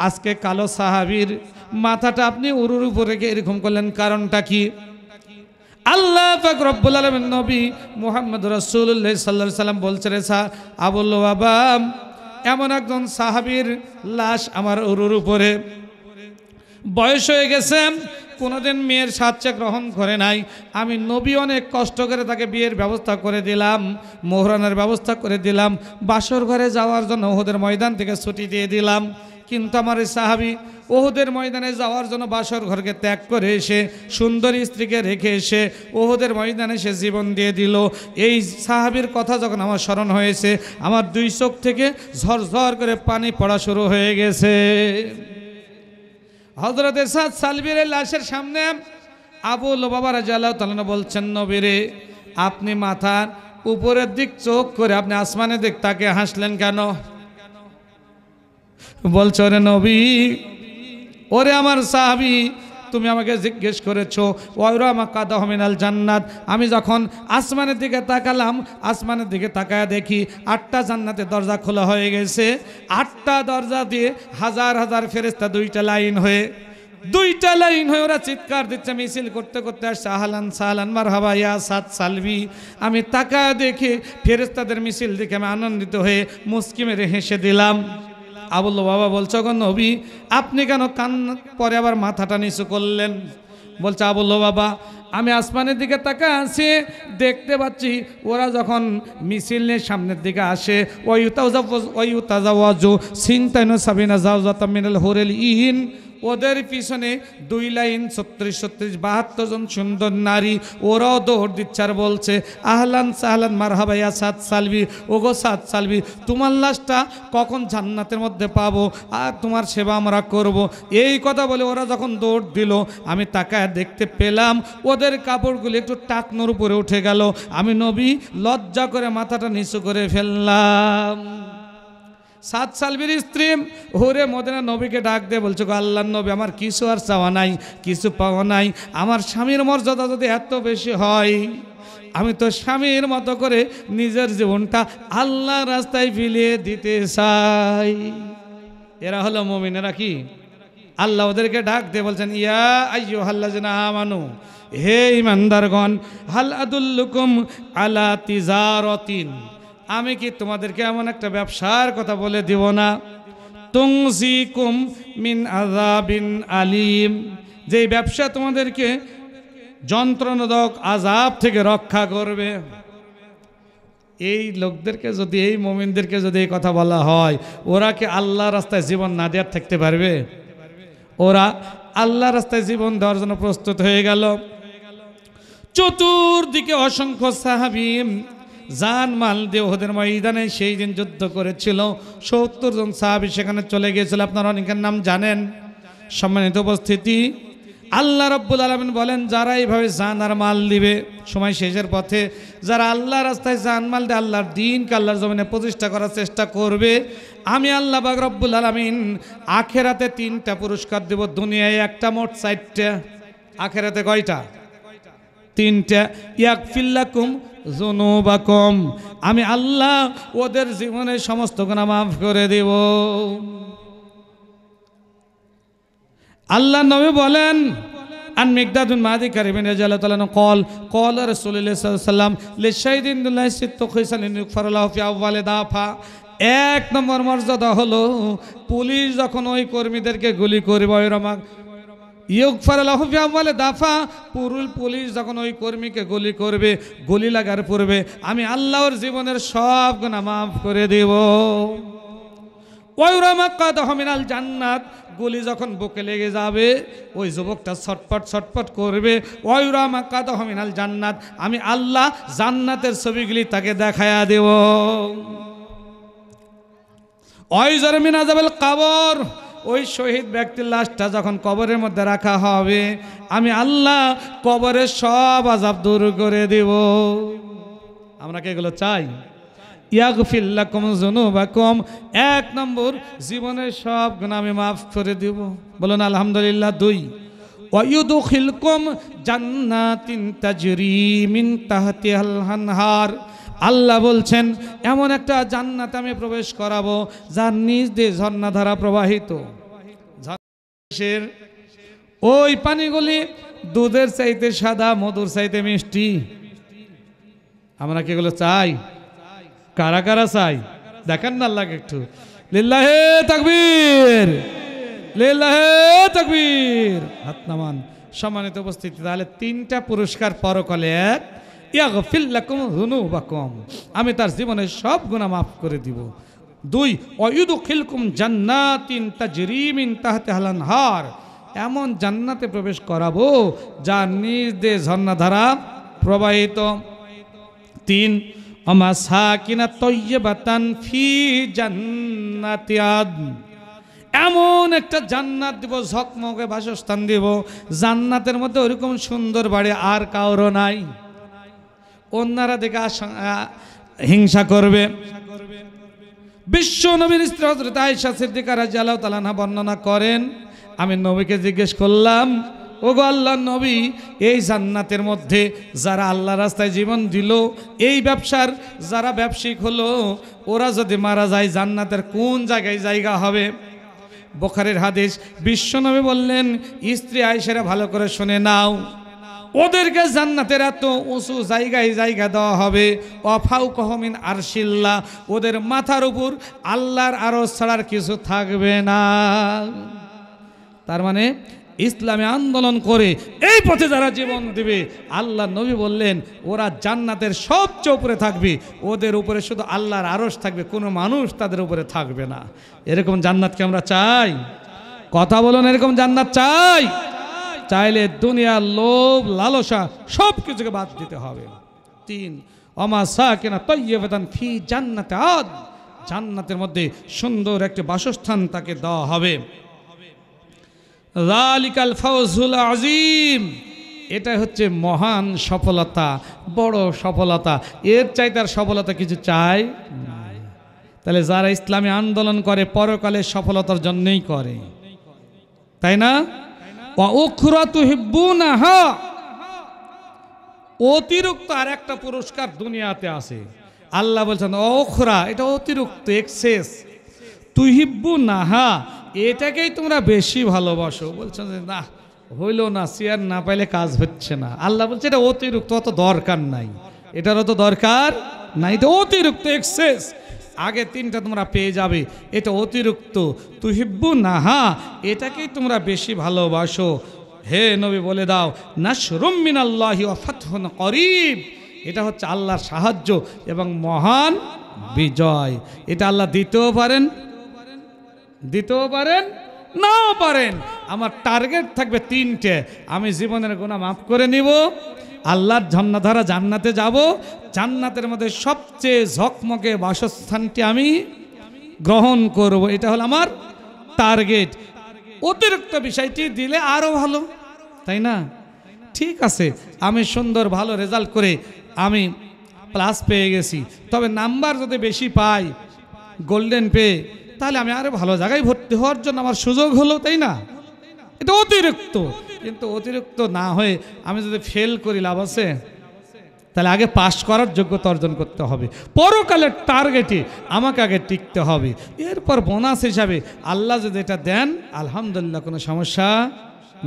আজকে কালো সাহাবীর মাথাটা আপনি উরুর উপরে এরকম করলেন, কারণটা কি? আল্লাহ পাক রব্বুল আলামিন নবী মুহাম্মদ রাসূলুল্লাহ সাল্লাল্লাহু আলাইহি সাল্লাম বলছে, রে আবু লুবাবা, এমন একজন সাহাবীর লাশ আমার উরুর উপরে, বয়স হয়ে গেছে, কোনোদিন মেয়ের সাচ্চা গ্রহণ করে নাই, আমি নবী অনেক কষ্ট করে তাকে বিয়ের ব্যবস্থা করে দিলাম, মোহরানের ব্যবস্থা করে দিলাম, বাসর ঘরে যাওয়ার জন্য ওহুদের ময়দান থেকে ছুটি দিয়ে দিলাম, কিন্তু আমার এই সাহাবী ওহুদের ময়দানে যাওয়ার জন্য বাসর ঘরকে ত্যাগ করে এসে সুন্দর স্ত্রীকে রেখে এসে ওহুদের ময়দানে সে জীবন দিয়ে দিল। এই সাহাবীর কথা যখন আমার স্মরণ হয়েছে, আমার দুই চোখ থেকে ঝরঝর করে পানি পড়া শুরু হয়ে গেছে। হযরত সাদ সালবির লাশের সামনে আবু লুবাবা রাদিয়াল্লাহু তাআলা বলছেন, নবীরে আপনি মাথার উপরের দিক চোখ করে আপনি আসমানের দিক তাকে হাসলেন কেন? বলছো রে নবী, ওরে আমার সাহাবী, তুমি আমাকে জিজ্ঞেস করেছো ওয়ায়রা মাকাদাহু মিনাল জান্নাত। আমি যখন আসমানের দিকে তাকালাম, আসমানের দিকে তাকায় দেখি 8টা জান্নাতের দরজা খোলা হয়ে গেছে। 8টা দরজা দিয়ে হাজার হাজার ফেরেশতা দুইটা লাইন হয়ে ওরা চিৎকার দিচ্ছে, মিছিল করতে করতে আসছে, আহলান সাহলান মারহাবা ইয়া সাদ সালবি। আমি তাকায় দেখে ফেরেশতাদের মিছিল দেখে আমি আনন্দিত হয়ে মুস্কি মেরে হেসে দিলাম। আবু লুবাবা বলছো গো নবী, আপনি কেন কান্না পরে আবার মাথাটা নিচু করলেন? বলছে আবু লুবাবা, আমি আসমানের দিকে তাকায় আছি, দেখতে পাচ্ছি ওরা যখন মিছিল নিয়ে সামনের দিকে আসে, ওয়ায়ুতাজাওয়াজু সিনতাইনু সাবিনা জাওজাতাম মিনাল হুরিল ইন, ওদের পিছনে 2 লাইন 36 72 জন সুন্দর নারী, ওরাও দৌড় দিচ্ছে আর বলছে আহলান সাহলান মারহাবা ইয়া সাদ সালবি। ওগো সাদ সালবি, তোমার লাশটা কখন জান্নাতের মধ্যে পাবো আর তোমার সেবা আমরা করব। এই কথা বলে ওরা যখন দৌড় দিল, আমি তাকায় দেখতে পেলাম ওদের কাপড়গুলি একটু টাকনোর উপরে উঠে গেল। আমি নবী লজ্জা করে মাথাটা নিচু করে ফেললাম। সাদ সালবির স্ত্রী হুরে মদিনা নবীকে ডাক দিয়ে বলছো, আল্লাহর নবী, আমার কিছু আর চাওয়া নাই, কিছু পাওয়া নাই। আমার স্বামীর মর্যাদা যদি এত বেশি হয়, আমি তো স্বামীর মতো করে নিজের জীবনটা আল্লাহর রাস্তায় বিলিয়ে দিতে চাই। এরা হলো মুমিনেরা। কি আল্লাহ ওদেরকে ডাক দিয়ে বলছেন, ইয়া আইয়ুহাল্লাযিনা আমানু, হে ঈমানদারগণ, হাল আদুল্লুকুম আলা তিজারাতিন, আমি কি তোমাদেরকে এমন একটা ব্যবসার কথা বলে দিব না, তুনজিকুম মিন আযাবিন আলিম, যে ব্যবসা তোমাদেরকে যন্ত্রণাদায়ক আযাব থেকে রক্ষা করবে। এই লোকদেরকে যদি, এই মুমিনদেরকে যদি এই কথা বলা হয়, ওরা কি আল্লাহর রাস্তায় জীবন না দেওয়ার থাকতে পারবে? ওরা আল্লাহর রাস্তায় জীবন দেওয়ার জন্য প্রস্তুত হয়ে গেল। চতুর্দিকে অসংখ্য সাহাবী জান মাল দিয়ে ওদের ময়দানে সেই দিন যুদ্ধ করেছিল। 70 জন সাহাবী সেখানে চলে গিয়েছিল। আপনারা অনেকের নাম জানেন। সম্মানিত উপস্থিতি, আল্লাহ রাব্বুল আলামিন বলেন, যারা এইভাবে জান আর মাল দিবে সময় শেষের পথে, যারা আল্লাহর রাস্তায় জান মাল দিয়ে আল্লাহর দ্বীনকে আল্লাহর জমিনে প্রতিষ্ঠা করার চেষ্টা করবে, আমি আল্লাহ পাক রব্বুল আলামিন আখিরাতে 3টা পুরস্কার দেব, দুনিয়ায় একটা, মোট 4টা। আখিরাতে কয়টা? 3টা। ইয়াগফিরলাকুম যুনুবাকুম, আমি আল্লাহ ওদের জীবনের সমস্ত গুনাহ মাফ করে দেব। আল্লাহ নবী বলেন, আন মিকদাদুন মাদি কারিবিন রাদিয়াল্লাহু তাআলা কল রাসূলুল্লাহ সাল্লাল্লাহু আলাইহি ওয়াসাল্লাম লিশাইদিন দুল্লাহি সিত্তু খিসালিন ইগফারুল্লাহু ফি আউয়ালি দাফা। 1 নম্বর মর্যাদা হলো, পুলিশ যখন ওই কর্মীদেরকে গুলি করবে, ইগফারুল্লাহু ফি আউয়ালি দাফা, পুলিশ যখন ওই কর্মীকে গুলি করবে, গুলি লাগার পূর্বে আমি আল্লাহর জীবনের সব গুনাহ মাফ করে দেব। ওয়ায়ুরা মাকাদাহু মিনাল জান্নাত, গুলি যখন বুকে লেগে যাবে, ওই যুবকটা ছটপট করবে। ওয়ায়ুরা মাকাদাহু মিনাল জান্নাত, আমি আল্লাহ জান্নাতের ছবিগুলি তাকে দেখায়া দেব। ওয়াইজার মিন আযাবিল কবর, ওই শহীদ ব্যক্তির লাশটা যখন কবরের মধ্যে রাখা হবে, আমি আল্লাহ কবরের সব আযাব দূর করে দেব। আমরা কি এগুলো চাই? ইয়াগফির লাকুম যুনুবাকুম, 1 নম্বর, জীবনের সব গুনাহ আমি মাফ করে দেব। বলুন আলহামদুলিল্লাহ। 2, ওয়ায়ুদখিলকুম জান্নাতিন তাজরি মিন তাহতিহাল আনহার, আল্লাহ বলছেন এমন একটা জান্নাতে আমি প্রবেশ করাবো যার নিচ দিয়ে ঝর্ণাধারা প্রবাহিত। ওই পানিগুলি দুধের চাইতে সাদা, মধুর চাইতে মিষ্টি। আমরা কি এগুলো চাই? কারা কারা চাই? দেখেন না আল্লাহকে একটু। লিল্লাহে তাকবীর, লিল্লাহে তাকবীর, হাত নামান। সম্মানিত উপস্থিতি, তাহলে 3টা পুরস্কার পরকালে। 1, ইয়াগফির লাকুম যুনুবাকুম, আমি তার জীবনের সব গুনাহ মাফ করে দিব। দুই ওয়ায়ুদখিলকুম জান্নাতিন তাজরি মিন তাহতিহাল আনহার, এমন জান্নাতে প্রবেশ করাবো যার নিজ দিয়ে ঝর্ণাধারা প্রবাহিত। তিন ওমাসাকিনা তাইয়্যিবাতান ফি জান্নাতি আদন, এমন একটা জান্নাত দিব, ঝকমকে বাসস্থান দিব, জান্নাতের মধ্যে ওরকম সুন্দর বাড়ি আর কারো নাই। অন্যরা দেখে হিংসা করবে। বিশ্ব নবীর স্ত্রী হযরত আয়েশা সিদ্দিকা রাদিয়াল্লাহু তাআলা আনহা বর্ণনা করেন, আমি নবীকে জিজ্ঞেস করলাম, ওগো আল্লাহর নবী, এই জান্নাতের মধ্যে যারা আল্লাহ রাস্তায় জীবন দিল, এই ব্যবসার যারা ব্যবসায়িক হলো, ওরা যদি মারা যায় জান্নাতের কোন জায়গায় জায়গা হবে? বুখারীর হাদিস। বিশ্বনবী বললেন, স্ত্রী আয়েশারা ভালো করে শুনে নাও, ওদেরকে জান্নাতের এত উঁচু জায়গায় জায়গা দেওয়া হবে, ওয়াফাউকাহু মিন আরশিল্লাহ, ওদের মাথার উপর আল্লাহর আরশ ছাড়ার কিছু থাকবে না। তার মানে ইসলামে আন্দোলন করে এই পথে যারা জীবন দিবে, আল্লাহ নবী বললেন ওরা জান্নাতের সবচেয়ে উপরে থাকবে, ওদের উপরে শুধু আল্লাহর আরশ থাকবে, কোনো মানুষ তাদের উপরে থাকবে না। এরকম জান্নাতকে আমরা চাই? কথা বলুন, এরকম জান্নাত চাই? চাইলে দুনিয়ার লোভ লালসা সব কিছুকে বাদ দিতে হবে। তিন ওমাসাকিনা তাইয়্যিবাতান ফি জান্নাতি আদন, জান্নাতের মধ্যে সুন্দর একটা বাসস্থান তাকে দেওয়া হবে। যালিকাল ফাওজুল আযীম, এটা হচ্ছে মহান সফলতা, বড় সফলতা। এর চাইতে আর সফলতা কিছু চাই? তাহলে যারা ইসলামী আন্দোলন করে পরকালের সফলতার জন্যই করে, তাই না? ওয়া উখরা তুহিব্বুনাহা, অতিরিক্ত আর একটা পুরস্কার দুনিয়াতে আছে। আল্লাহ বলছেন উখরা, এটা অতিরিক্ত, এক্সেস। তুহিব্বুনাহা, এটাকেই তোমরা বেশি ভালোবাসো। বলছেন যে না, হইল না, চেয়ার না পাইলে কাজ হচ্ছে না। আল্লাহ বলছে এটা অতিরিক্ত, অত দরকার নাই, এটার অত দরকার নাই, এটা অতিরিক্ত, এক্সেস। আগে তিনটা তোমরা পেয়ে যাবে, এটা অতিরিক্ত। তুহিব্বুনাহা, এটাকেই তোমরা বেশি ভালোবাসো। হে নবী বলে দাও, নাসরুম মিনাল্লাহি ওয়া ফাতহুন করিব, এটা হচ্ছে আল্লাহর সাহায্য এবং মহান বিজয়। এটা আল্লাহ দিতেও পারেন, দিতেও পারেন, নাও পারেন। আমার টার্গেট থাকবে তিনটে, আমি জীবনের গুনাহ মাফ করে নিব, আল্লাহর ঝর্ণাধারা জান্নাতে যাব, জান্নাতের মধ্যে সবচেয়ে ঝকমকে বাসস্থানটি আমি গ্রহণ করব। এটা হলো আমার টার্গেট। অতিরিক্ত বিষয়টি দিলে আরও ভালো, তাই না? ঠিক আছে, আমি সুন্দর ভালো রেজাল্ট করে আমি প্লাস পেয়ে গেছি, তবে নাম্বার যদি বেশি পাই, গোল্ডেন পেয়ে, তাহলে আমি আরও ভালো জায়গায় ভর্তি হওয়ার জন্য আমার সুযোগ হলো, তাই না? এটা অতিরিক্ত। কিন্তু অতিরিক্ত না হয়ে আমি যদি ফেল করি, লাভ আছে? তাহলে আগে পাস করার যোগ্যতা অর্জন করতে হবে, পরকালের টার্গেটে আমাকে আগে টিকতে হবে, এরপর বোনাস হিসাবে আল্লাহ যদি এটা দেন আলহামদুলিল্লাহ, কোনো সমস্যা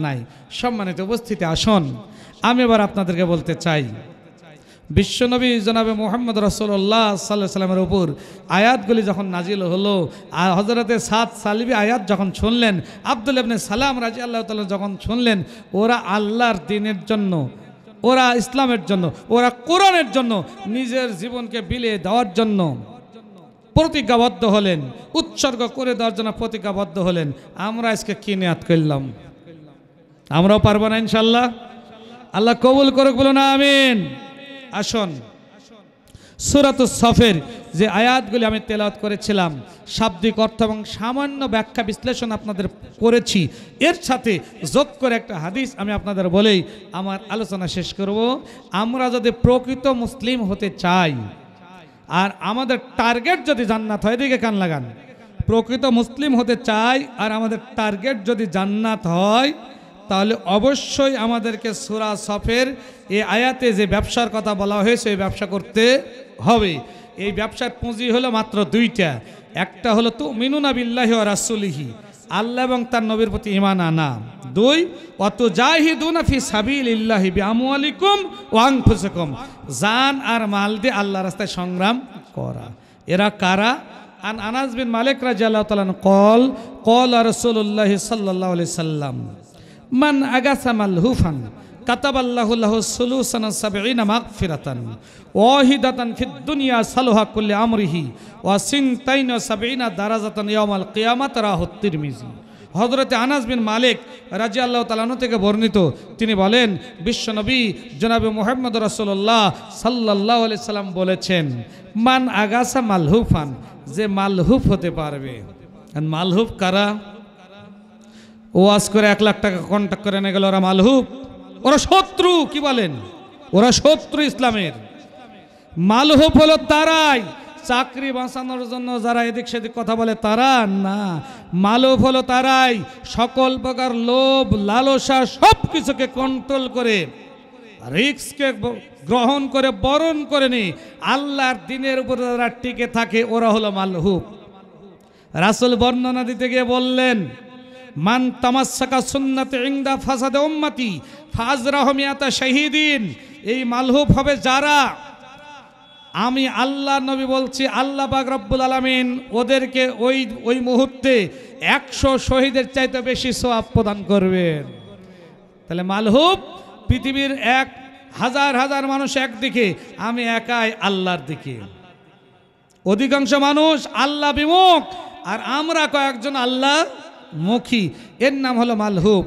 নাই। সম্মানিত উপস্থিতি, আসুন আমি এবার আপনাদেরকে বলতে চাই, বিশ্বনবী জনাবে মুহাম্মদ রাসূলুল্লাহ সাল্লাল্লাহু আলাইহি সাল্লামের উপর আয়াতগুলি যখন নাজিল হলো, আর হযরতে সাদ সালিবি আয়াত যখন শুনলেন, আব্দুল্লাহ ইবনে সালাম রাদিয়াল্লাহু তাআলা যখন শুনলেন, ওরা আল্লাহর দ্বীনের জন্য, ওরা ইসলামের জন্য, ওরা কোরআনের জন্য নিজের জীবনকে বিলিয়ে দেওয়ার জন্য প্রতিজ্ঞাবদ্ধ হলেন, উৎসর্গ করে দেওয়ার জন্য প্রতিজ্ঞাবদ্ধ হলেন। আমরা আজকে কি নিয়াত করলাম? আমরাও পারবো না ইনশাআল্লাহ? আল্লাহ কবুল করুক, বলুন আমিন। আসুন, সূরাতুস সফের যে আয়াতগুলি আমি তেলাওয়াত করেছিলাম, শাব্দিক অর্থ এবং সামান্য ব্যাখ্যা বিশ্লেষণ আপনাদের করেছি, এর সাথে যোগ করে একটা হাদিস আমি আপনাদের বলেই আমার আলোচনা শেষ করব। আমরা যদি প্রকৃত মুসলিম হতে চাই আর আমাদের টার্গেট যদি জান্নাত হয়, দিকে কান লাগান, প্রকৃত মুসলিম হতে চাই আর আমাদের টার্গেট যদি জান্নাত হয়, তাহলে অবশ্যই আমাদেরকে সূরা সফের এই আয়াতে যে ব্যবসার কথা বলা হয়েছে এই ব্যবসা করতে হবে। এই ব্যবসার পুঁজি হলো মাত্র দুইটা, একটা হলো তুমিনুনা বিল্লাহি ওয়া রাসূলিহি, আল্লাহ এবং তার নবীর প্রতি ঈমান আনা। দুই, ওয়াতুজাহিদুনা ফি সাবিলিল্লাহি বিআমওয়ালিকুম ওয়া আনফুসিকুম, জান আর মাল দিয়ে আল্লাহর রাস্তায় সংগ্রাম করা। এরা কারা? আন আনাস বিন মালিক রাদিয়াল্লাহু তাআলা কল ক্বালা রাসূলুল্লাহ সাল্লাল্লাহু আলাইহি সাল্লাম, মান আগাসা মালহুফান কাতাবাল্লাহু লাহু সুলুসানা সাবঈনা মাগফিরাতান ওয়াহিদাতান ফিদ দুনিয়া সালুহা কুল্লি আমরিহি ওয়া সিনতাইনা সাবঈনা দারাজাতান ইয়াউমাল কিয়ামাত রাহু তিরমিজি। হযরতে আনাস বিন মালিক রাদিয়াল্লাহু তাআলা আনহু থেকে বর্ণিত, তিনি বলেন বিশ্বনবী জনাবে মুহাম্মদ রাসূলুল্লাহ সাল্লাল্লাহু আলাইহি সাল্লাম বলেছেন, মান আগাসা মালহুফান, যে মালহুফ হতে পারবে। আর মালহুফ কারা? ওয়াজ করে 1 লাখ টাকা কন্ট্যাক্ট করে নিয়ে গেল, ওরা মালহুফ, ওরা শত্রু। কি বলেন? ওরা শত্রু ইসলামের। মালহুফ হলো তারাই, চাকরি বাঁচানোর জন্য যারা এদিক সেদিক কথা বলে তারা না। মালহুফ হলো তারাই সকল প্রকার লোভ লালসা সব কিছুকে কন্ট্রোল করে, রিস্ককে গ্রহণ করে বরণ করে নি আল্লাহর দ্বীনের উপর যারা টিকে থাকে, ওরা হলো মালহুফ। রাসূল বর্ণনা দিতে গিয়ে বললেন, মান তামাসসাকা সুন্নাতি ইনদা ফাসাদে উম্মতি ফাজরাহু মিয়াতা শাহীদিন। এই মালহুফ হবে যারা, আমি আল্লাহ নবী বলছি, আল্লাহ পাক রব্বুল আলামিন ওদেরকে ওই মুহূর্তে 100 শহীদের চাইতে বেশি সওয়াব প্রদান করবেন। তাহলে মালহুফ পৃথিবীর 1,000 মানুষ একদিকে, আমি একাই আল্লাহর দিকে। অধিকাংশ মানুষ আল্লাহ বিমুখ, আর আমরা কয়েকজন আল্লাহ মুখী, এর নাম হলো মালহুফ।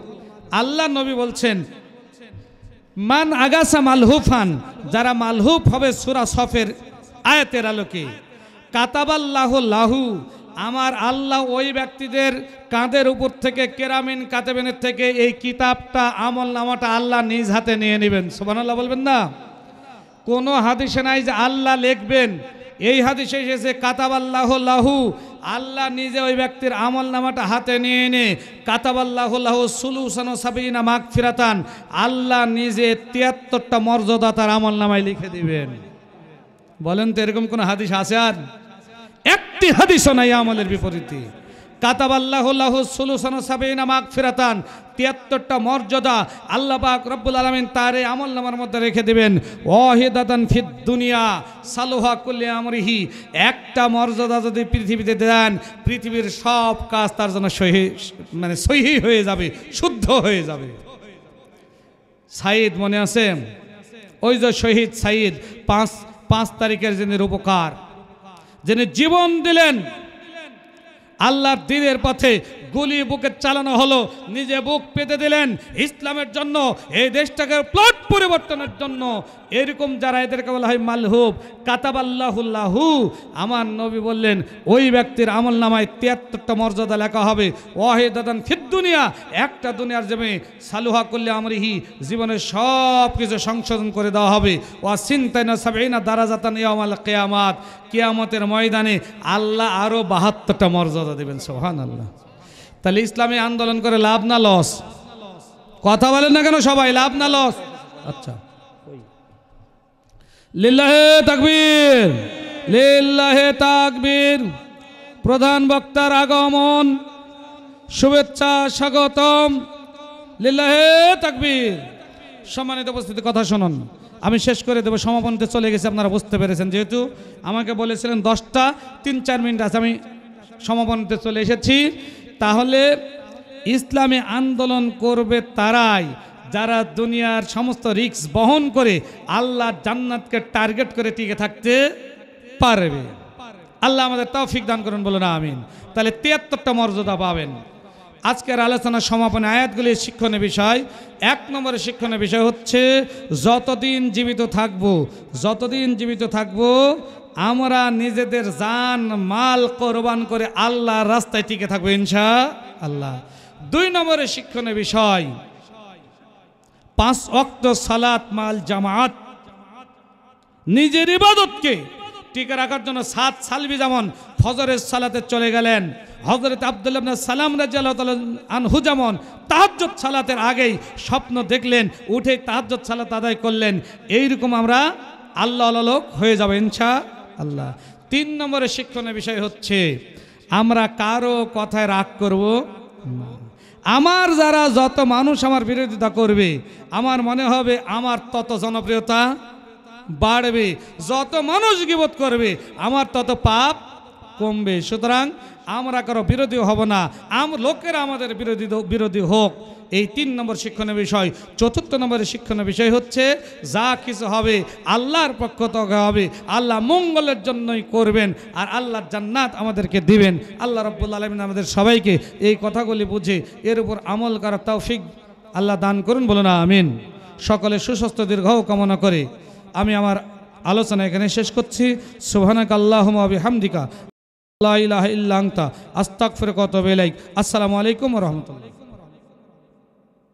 আল্লাহ নবী বলছেন, মান আগাসা মালহুফান, যারা মালহুফ হবে সূরা সফের আয়াতের আলোকে, কাতাবাল্লাহু লাহু, আমার আল্লাহ ওই ব্যক্তিদের কাঁধের উপর থেকে কেরামিন কাতেবেনের থেকে এই কিতাবটা আমল নামাটা আল্লাহ নিজ হাতে নিয়ে নেবেন। সুবহানাল্লাহ বলবেন না? কোনো হাদিসে নাই যে আল্লাহ লিখবেন, এই হাদিসে এসেছে কাতাবাল্লাহু লাহু, আল্লাহ নিজে ওই ব্যক্তির আমল নামাটা হাতে নিয়ে এনে কাতাবাল্লাহু লাহু সুলুসানা সাবঈনা মাগফিরাতান, আল্লাহ নিজে 73টা মর্যাদা তার আমল নামায় লিখে দিবেন। বলেন তো এরকম কোন হাদিস আছে? আর একটি হাদিসও নাই আমলের বিপরীতে। কাতাবাল্লাহু লাহু সুলুসানা সাবঈনা মাগফিরাতান, 73টা মর্যাদা আল্লাহ পাক রব্বুল আলামিন তার এই আমল নামার মধ্যে রেখে দিবেন। ওয়াহিদাতান ফিদ দুনিয়া সালুহা কুল্লি আমরিহি, একটা মর্যাদা যদি পৃথিবীতে দেন, পৃথিবীর সব কাজ তার জন্য সহিহ হয়ে যাবে, শুদ্ধ হয়ে যাবে। সাইদ মনে আছে? ওই যে শহীদ সাইদ, 5 তারিখের যিনি উপকার, যিনি জীবন দিলেন আল্লাহর দ্বীনের পথে, গুলি বুকে চালানো হলো, নিজে বুক পেতে দিলেন ইসলামের জন্য, এই দেশটাকে প্লট পরিবর্তনের জন্য। এরকম যারা, এদেরকে বলা হয় মালহুফ। কাতাবাল্লাহু লাহু, আমার নবী বললেন ওই ব্যক্তির আমল নামায় 73টা মর্যাদা লেখা হবে। ওয়াহিদাতান ফিদ দুনিয়া, একটা দুনিয়ার জমি সালুহা কুল্লি আমরিহি, জীবনের সব কিছু সংশোধন করে দেওয়া হবে। ওয়া সিনতাইনা সাবঈনা দারাজাতান ইয়াউমাল কিয়ামাত, কিয়ামতের ময়দানে আল্লাহ আরো 72টা মর্যাদা দেবেন। সুবহানাল্লাহ। তাহলে ইসলামী আন্দোলন করে লাভ না লস? কথা বলেন না কেন সবাই? লাভ না লস? আচ্ছা, লিল্লাহে তাকবীর, লিল্লাহে তাকবীর। প্রধান বক্তার আগমন, শুভেচ্ছা স্বাগতম, লিল্লাহে তাকবীর। সম্মানিত উপস্থিতি, কথা শুনুন, আমি শেষ করে দেবো, সমাপনীতে চলে গেছে, আপনারা বুঝতে পেরেছেন। যেহেতু আমাকে বলেছিলেন 10টা 3-4 মিনিট আছে, আমি সমাপনীতে চলে এসেছি। তাহলে ইসলামী আন্দোলন করবে তারাই যারা দুনিয়ার সমস্ত রিস্ক বহন করে আল্লাহর জান্নাতকে টার্গেট করে টিকে থাকতে পারবে। আল্লাহ আমাদের তৌফিক দান করুন, বলুন আমিন। তাহলে 73টা মর্যাদা পাবেন। আজকের আলোচনার সমাপনী আয়াতগুলি শিক্ষণীয় বিষয়। 1 নম্বরের শিক্ষণীয় বিষয় হচ্ছে, যতদিন জীবিত থাকবো আমরা নিজেদের জান মাল কোরবান করে আল্লাহর রাস্তায় টিকে থাকবো ইনশাআল্লাহ। 2 নম্বরের শিক্ষণীয় বিষয়, 5 ওয়াক্ত সালাত মাল জামাত, নিজের ইবাদতকে টিকে রাখার জন্য 7 সালবি যেমন ফজরের সালাতে চলে গেলেন, হযরত আব্দুল্লাহ ইবনে সালাম রাদিয়াল্লাহু তাআলা আনহু যেমন তাহাজ্জুদ সালাতের আগেই স্বপ্ন দেখলেন, উঠে তাহাজ্জুদ সালাত আদায় করলেন, এইরকম আমরা আল্লাহওয়ালা লোক হয়ে যাব ইনশাআল্লাহ। 3 নম্বরের শিক্ষণীয় বিষয় হচ্ছে, আমরা কারো কথায় রাগ করব না। আমার যারা যত মানুষ আমার বিরোধিতা করবে, আমার মনে হবে আমার তত জনপ্রিয়তা বাড়বে। যত মানুষ গীবত করবে, আমার তত পাপ কমবে। সুতরাং আমরা কারো বিরোধী হব না, লোকেরা আমাদের বিরোধী হোক। এই 3 নম্বর শিক্ষণীয় বিষয়। 4র্থ নম্বরের শিক্ষণীয় বিষয় হচ্ছে যা কিছু হবে আল্লাহর পক্ষ থেকে হবে, আল্লাহ মঙ্গলের জন্যই করবেন, আর আল্লাহর জান্নাত আমাদেরকে দিবেন। আল্লাহ রাব্বুল আলামিন আমাদের সবাইকে এই কথাগুলি বুঝে এর উপর আমল করার তৌফিক আল্লাহ দান করুন, বলুন আমিন। সকলে সুস্বাস্থ্য দীর্ঘায়ু কামনা করে আমি আমার আলোচনা এখানে শেষ করছি। সুবহানাকা আল্লাহুম্মা ওয়া বিহামদিকা লা ইলাহা ইল্লা আনতা আস্তাগফিরুকা ওয়া আতুবু ইলাইক। আসসালামু আলাইকুম ওয়া রাহমাতুল্লাহ।